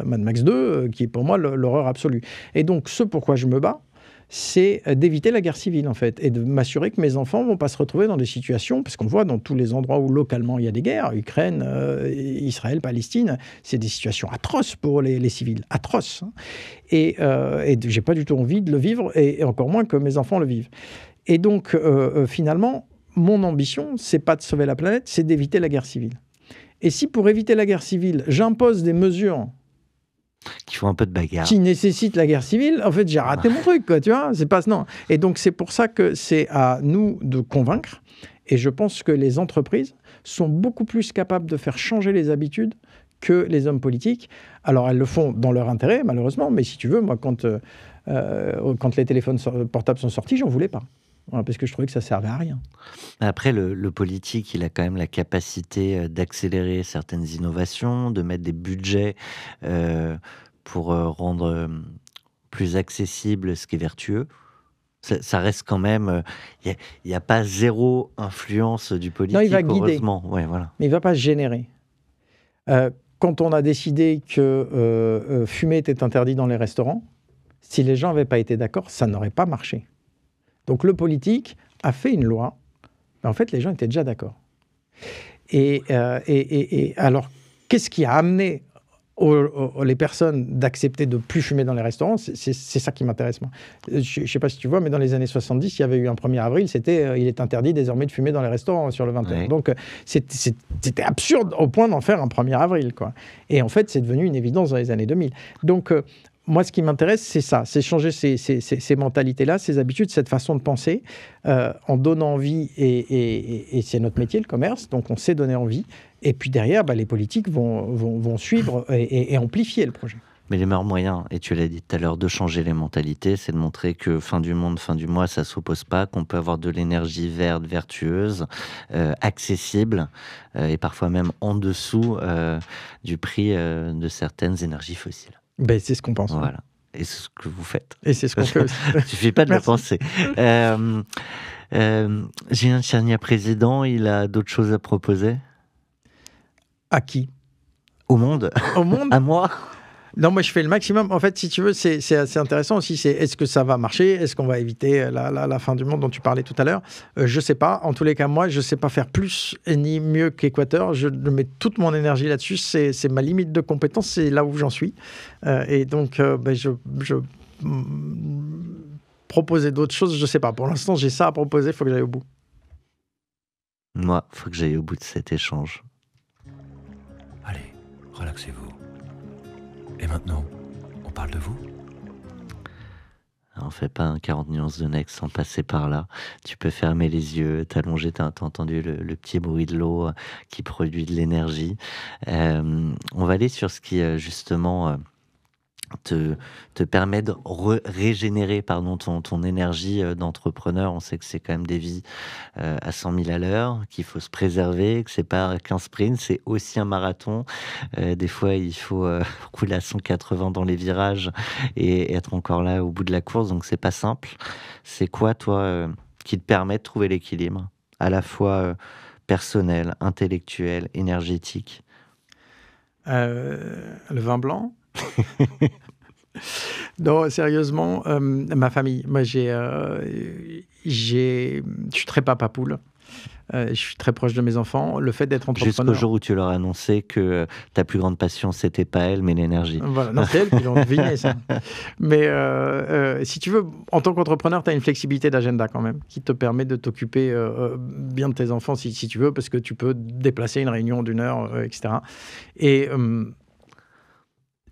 Mad Max 2, qui est pour moi l'horreur absolue. Et donc, ce pourquoi je me bats, c'est d'éviter la guerre civile, en fait, et de m'assurer que mes enfants ne vont pas se retrouver dans des situations, parce qu'on voit dans tous les endroits où localement il y a des guerres, Ukraine, Israël, Palestine, c'est des situations atroces pour les civils, atroces. Hein. Et j'ai pas du tout envie de le vivre, et encore moins que mes enfants le vivent. Et donc, finalement, mon ambition, c'est pas de sauver la planète, c'est d'éviter la guerre civile. Et si pour éviter la guerre civile, j'impose des mesures Qui font un peu de bagarre. qui nécessite la guerre civile, en fait, j'ai raté mon truc, quoi, tu vois, c'est pas... Non. Et donc, c'est pour ça que c'est à nous de convaincre, et je pense que les entreprises sont beaucoup plus capables de faire changer les habitudes que les hommes politiques. Alors, elles le font dans leur intérêt, malheureusement, mais si tu veux, moi, quand les téléphones portables sont sortis, j'en voulais pas. Voilà, parce que je trouvais que ça servait à rien. Après, le politique, il a quand même la capacité d'accélérer certaines innovations, de mettre des budgets pour rendre plus accessible ce qui est vertueux. Ça reste quand même... Il n'y a pas zéro influence du politique, Non, il va guider. heureusement. Ouais, voilà. Mais il ne va pas se générer. Quand on a décidé que fumer était interdit dans les restaurants, si les gens n'avaient pas été d'accord, ça n'aurait pas marché. Donc le politique a fait une loi, mais en fait les gens étaient déjà d'accord. Et alors, qu'est-ce qui a amené les personnes d'accepter de plus fumer dans les restaurants? C'est ça qui m'intéresse, moi. Je ne sais pas si tu vois, mais dans les années 70, il y avait eu un 1er avril, c'était il est interdit désormais de fumer dans les restaurants sur le 21. Oui. Donc c'était absurde au point d'en faire un 1er avril, quoi. Et en fait, c'est devenu une évidence dans les années 2000. Donc moi, ce qui m'intéresse, c'est ça, c'est changer ces mentalités-là, ces habitudes, cette façon de penser, en donnant envie, et c'est notre métier, le commerce, donc on sait donner envie, et puis derrière, les politiques vont suivre et amplifier le projet. Mais les meilleurs moyens, et tu l'as dit tout à l'heure, de changer les mentalités, c'est de montrer que fin du monde, fin du mois, ça ne s'oppose pas, qu'on peut avoir de l'énergie verte, vertueuse, accessible, et parfois même en dessous du prix de certaines énergies fossiles. Ben, c'est ce qu'on pense. Voilà. Et c'est ce que vous faites. Et c'est ce qu'on fait aussi. Il ne suffit pas de le Merci. penser. Julien Tchernia, président, il a d'autres choses à proposer À qui? au monde, Au monde? à moi. Non, moi, je fais le maximum. En fait, si tu veux, c'est assez intéressant aussi. C'est est-ce que ça va marcher? Est-ce qu'on va éviter la fin du monde dont tu parlais tout à l'heure? Je sais pas. En tous les cas, moi, je sais pas faire plus et ni mieux qu'Équateur. Je mets toute mon énergie là-dessus. C'est ma limite de compétence. C'est là où j'en suis. Et donc, proposer d'autres choses, je sais pas. Pour l'instant, j'ai ça à proposer. Il faut que j'aille au bout. Moi, faut que j'aille au bout de cet échange. Allez, relaxez-vous. Et maintenant, on parle de vous? On fait pas un 40 nuances de Next sans passer par là. Tu peux fermer les yeux, t'allonger, t'as entendu le petit bruit de l'eau qui produit de l'énergie. On va aller sur ce qui, justement, te permet de régénérer ton énergie d'entrepreneur. On sait que c'est quand même des vies à 100 000 à l'heure, qu'il faut se préserver, que c'est pas qu'un sprint, c'est aussi un marathon. Des fois, il faut rouler à 180 dans les virages et être encore là au bout de la course, donc c'est pas simple. C'est quoi, toi, qui te permet de trouver l'équilibre, à la fois personnel, intellectuel, énergétique? Le vin blanc. Non, sérieusement, ma famille. Moi, je suis très papa poule. Je suis très proche de mes enfants. Le fait d'être entrepreneur. Jusqu'au jour où tu leur as annoncé que ta plus grande passion, c'était pas elle, mais l'énergie. Voilà, non, c'est elles qui l'ont deviné, ça. Mais si tu veux, en tant qu'entrepreneur, tu as une flexibilité d'agenda quand même, qui te permet de t'occuper bien de tes enfants si tu veux, parce que tu peux déplacer une réunion d'1 heure, etc.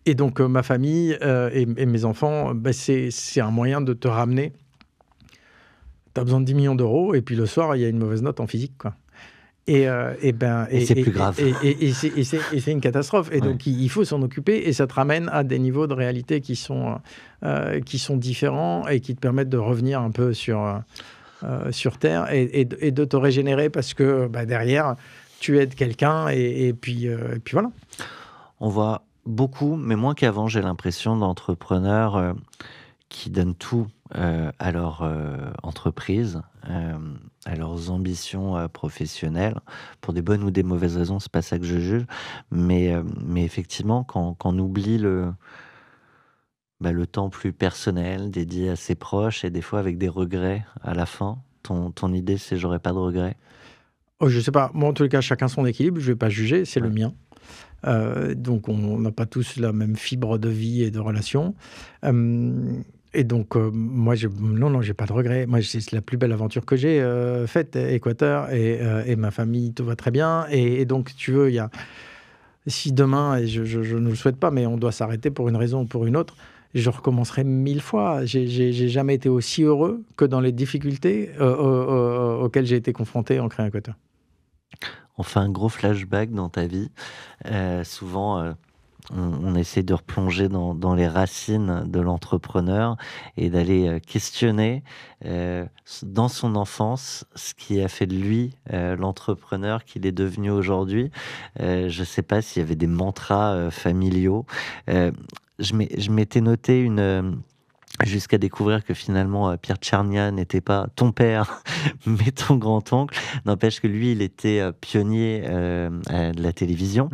Et donc, ma famille et mes enfants, c'est un moyen de te ramener. Tu as besoin de 10 millions d'euros, et puis le soir, il y a une mauvaise note en physique, quoi. Et c'est plus grave. Et c'est une catastrophe. Et donc, il faut s'en occuper, et ça te ramène à des niveaux de réalité qui sont différents et qui te permettent de revenir un peu sur Terre et de te régénérer parce que derrière, tu aides quelqu'un et puis voilà. On voit beaucoup, mais moins qu'avant, j'ai l'impression, d'entrepreneurs qui donnent tout à leur entreprise, à leurs ambitions professionnelles, pour des bonnes ou des mauvaises raisons, c'est pas ça que je juge, mais effectivement, quand on oublie le temps plus personnel, dédié à ses proches, et des fois avec des regrets à la fin, ton idée, c'est j'aurais pas de regrets? Oh, je sais pas, moi en tous les cas, chacun son équilibre, je vais pas juger, c'est le mien. Donc on n'a pas tous la même fibre de vie et de relation. Et donc moi, non, j'ai pas de regrets. Moi, c'est la plus belle aventure que j'ai faite, Équateur, et ma famille, tout va très bien. Et donc, tu veux, si demain, et je ne le souhaite pas, mais on doit s'arrêter pour une raison ou pour une autre, je recommencerai 1000 fois. J'ai jamais été aussi heureux que dans les difficultés auxquelles j'ai été confronté en créant Équateur. On fait un gros flashback dans ta vie. Souvent, on essaie de replonger dans les racines de l'entrepreneur et d'aller questionner dans son enfance ce qui a fait de lui l'entrepreneur qu'il est devenu aujourd'hui. Je ne sais pas s'il y avait des mantras familiaux. Je m'étais noté jusqu'à découvrir que finalement Pierre Tchernia n'était pas ton père, mais ton grand-oncle. N'empêche que lui, il était pionnier de la télévision.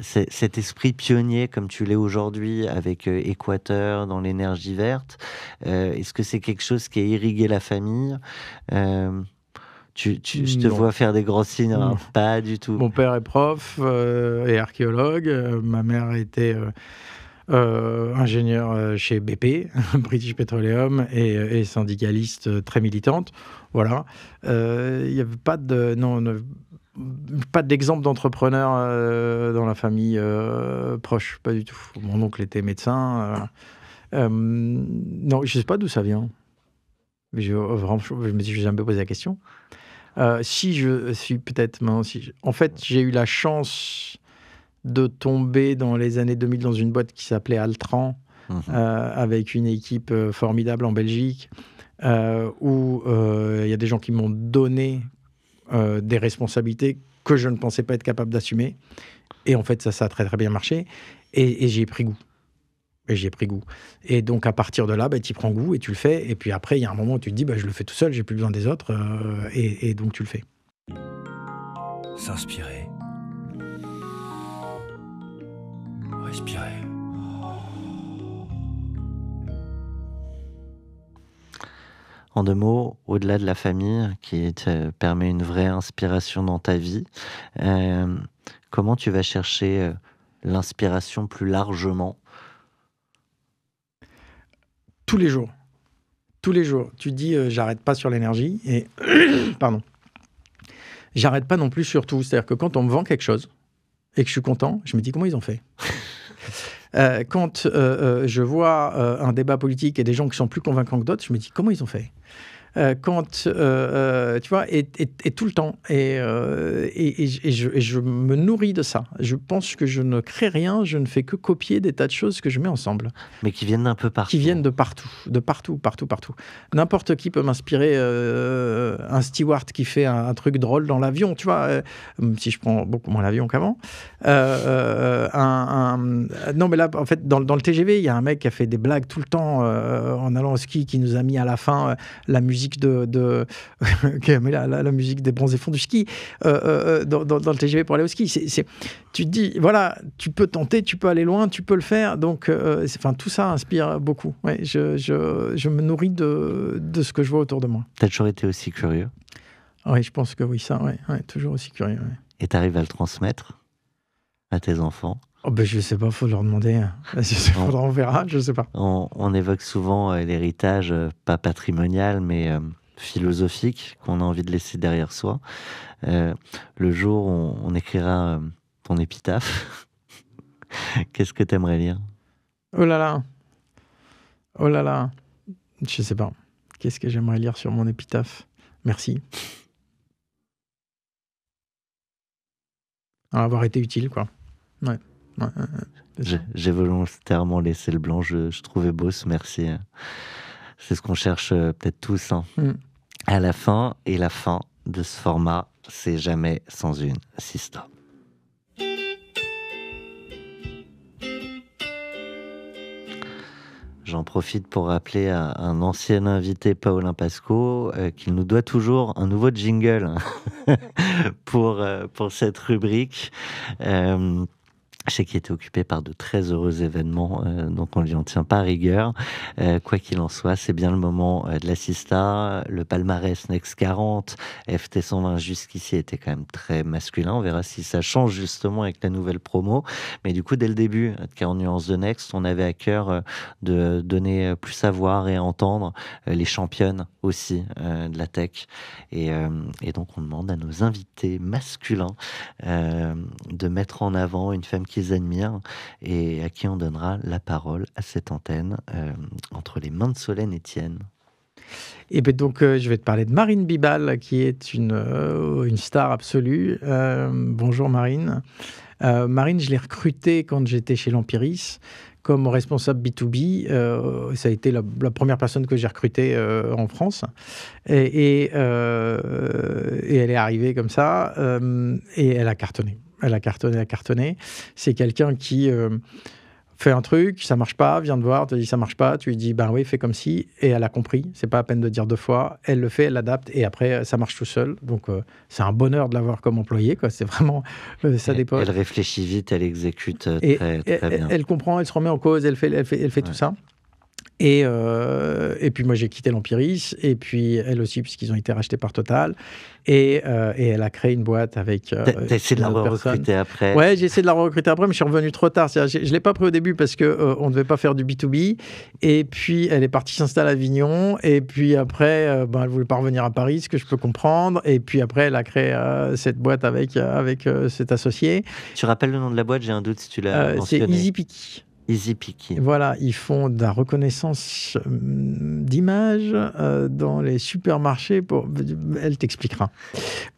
Cet esprit pionnier, comme tu l'es aujourd'hui, avec Équateur dans l'énergie verte, est-ce que c'est quelque chose qui a irrigué la famille? Je te vois faire des gros signes. Alors, pas du tout. Mon père est prof et archéologue. Ma mère était ingénieure chez BP, British Petroleum, et syndicaliste très militante. Voilà. Il n'y avait pas d'exemple d'entrepreneur dans la famille proche, pas du tout. Mon oncle était médecin. Non, je ne sais pas d'où ça vient. Mais je me suis jamais posé la question. Si je suis peut-être... En fait, j'ai eu la chance de tomber dans les années 2000 dans une boîte qui s'appelait Altran, avec une équipe formidable en Belgique, où il y a des gens qui m'ont donné des responsabilités que je ne pensais pas être capable d'assumer. Et en fait, ça a très très bien marché. Et j'y ai pris goût. Et donc, à partir de là, tu y prends goût et tu le fais. Et puis après, il y a un moment où tu te dis, je le fais tout seul, j'ai plus besoin des autres. Et donc, tu le fais. S'inspirer. Respirer. En 2 mots, au-delà de la famille qui te permet une vraie inspiration dans ta vie, comment tu vas chercher l'inspiration plus largement? Tous les jours. Tous les jours. Tu dis, j'arrête pas sur l'énergie et pardon. J'arrête pas non plus sur tout. C'est-à-dire que quand on me vend quelque chose et que je suis content, je me dis comment ils ont fait. Quand je vois un débat politique et des gens qui sont plus convaincants que d'autres, je me dis comment ils ont fait. Quand tu vois, et tout le temps, et je me nourris de ça. Je pense que je ne crée rien, je ne fais que copier des tas de choses que je mets ensemble. Mais qui viennent d'un peu partout. Qui viennent de partout. N'importe qui peut m'inspirer. Un steward qui fait un truc drôle dans l'avion, tu vois, si je prends beaucoup moins l'avion qu'avant. Non, mais là, en fait, dans le TGV, il y a un mec qui a fait des blagues tout le temps en allant au ski, qui nous a mis à la fin la musique la musique des bronzés fonds du ski dans le TGV pour aller au ski. Tu te dis, voilà, tu peux tenter, tu peux aller loin, tu peux le faire. Donc, tout ça inspire beaucoup. Ouais, je me nourris de ce que je vois autour de moi. Tu as toujours été aussi curieux? Oui, je pense que oui, ça, ouais, toujours aussi curieux. Ouais. Et tu arrives à le transmettre à tes enfants? Oh ben, je sais pas, faut leur demander. On verra, je sais pas. On évoque souvent l'héritage, pas patrimonial, mais philosophique, qu'on a envie de laisser derrière soi. Le jour où on écrira ton épitaphe, qu'est-ce que tu aimerais lire? Oh là là, je sais pas. Qu'est-ce que j'aimerais lire sur mon épitaphe? Merci. Avoir été utile, quoi. Ouais. J'ai volontairement laissé le blanc, je trouvais beau ce merci. C'est ce qu'on cherche peut-être tous à la fin, et la fin de ce format, c'est jamais sans une sista. J'en profite pour rappeler à un ancien invité, Paulin Pasco, qu'il nous doit toujours un nouveau jingle pour cette rubrique. Je sais qu'il était occupé par de très heureux événements, donc on lui en tient pas rigueur. Quoi qu'il en soit, c'est bien le moment de la Sista. Le palmarès Next 40, FT 120 jusqu'ici était quand même très masculin. On verra si ça change justement avec la nouvelle promo. Mais du coup, dès le début de 40 nuances de Next, on avait à cœur de donner plus à voir et à entendre les championnes aussi de la tech. Et donc on demande à nos invités masculins de mettre en avant une femme qu'ils admirent et à qui on donnera la parole à cette antenne entre les mains de Solène Etienne. Et bien donc, je vais te parler de Marine Bibal, qui est une star absolue. Bonjour Marine. Marine, je l'ai recrutée quand j'étais chez l'Empiris comme responsable B2B. Ça a été la première personne que j'ai recrutée en France. Et elle est arrivée comme ça, et elle a cartonné. Elle a cartonné. C'est quelqu'un qui fait un truc, ça marche pas, vient te voir, te dit ça marche pas, tu lui dis ben oui, fais comme si, et elle a compris. C'est pas à peine de dire 2 fois. Elle le fait, elle l'adapte, et après ça marche tout seul. Donc c'est un bonheur de l'avoir comme employé, quoi. C'est vraiment ça dépend. Elle réfléchit vite, elle exécute très bien. Elle comprend, elle se remet en cause, elle fait tout ça. Et puis moi j'ai quitté l'Empiris, et puis elle aussi, puisqu'ils ont été rachetés par Total, et elle a créé une boîte avec t'as essayé de la recruter après? Ouais, j'ai essayé de la recruter après, mais je suis revenu trop tard. Je ne l'ai pas pris au début parce qu'on ne devait pas faire du B2B, et puis elle est partie s'installer à Avignon, et puis après elle ne voulait pas revenir à Paris, ce que je peux comprendre, et puis après elle a créé cette boîte avec cet associé. Tu rappelles le nom de la boîte? J'ai un doute si tu l'as mentionné. C'est EasyPicky. EasyPicky. Voilà, ils font de la reconnaissance d'images dans les supermarchés. Elle t'expliquera.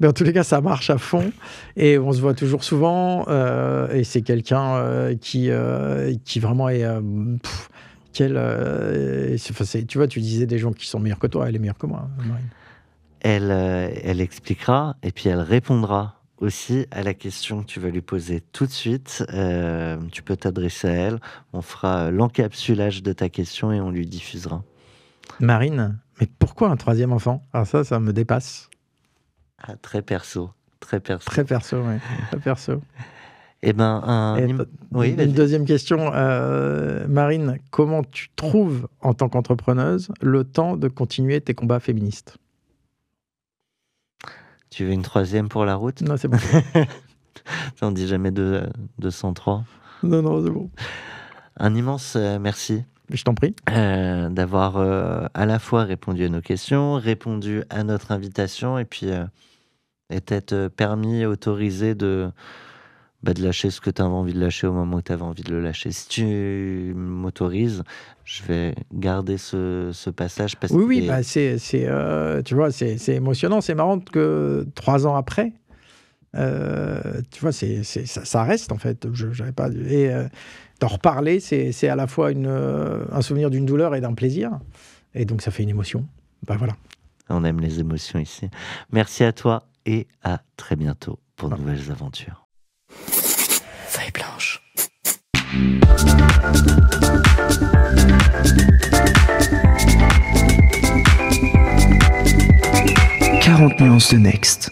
Mais en tous les cas, ça marche à fond. Et on se voit toujours souvent. Et c'est quelqu'un qui vraiment est... tu vois, tu disais des gens qui sont meilleurs que toi. Elle est meilleure que moi, Marine. Elle expliquera et puis elle répondra aussi à la question que tu vas lui poser tout de suite. Tu peux t'adresser à elle, on fera l'encapsulage de ta question et on lui diffusera. Marine, mais pourquoi un 3e enfant? Alors ça me dépasse. Très perso. Très perso, oui. Très perso. Eh ben, Et oui, une vas-y. deuxième question, Marine, comment tu trouves, en tant qu'entrepreneuse, le temps de continuer tes combats féministes? Tu veux une troisième pour la route? Non, c'est bon. On dit jamais 203. Non, c'est bon. Un immense merci Je t'en prie. d'avoir à la fois répondu à nos questions, répondu à notre invitation et puis peut-être permis, autorisé de lâcher ce que tu avais envie de lâcher au moment où tu avais envie de le lâcher. Si tu m'autorises, je vais garder ce passage parce Oui, que bah tu vois, c'est émotionnant. C'est marrant que 3 ans après, tu vois, ça reste en fait. J'avais pas, et d'en reparler, c'est à la fois un souvenir d'une douleur et d'un plaisir. Et donc, ça fait une émotion. Bah voilà. on aime les émotions ici. Merci à toi et à très bientôt pour de nouvelles aventures. Feuille blanche. 40 nuances de Next.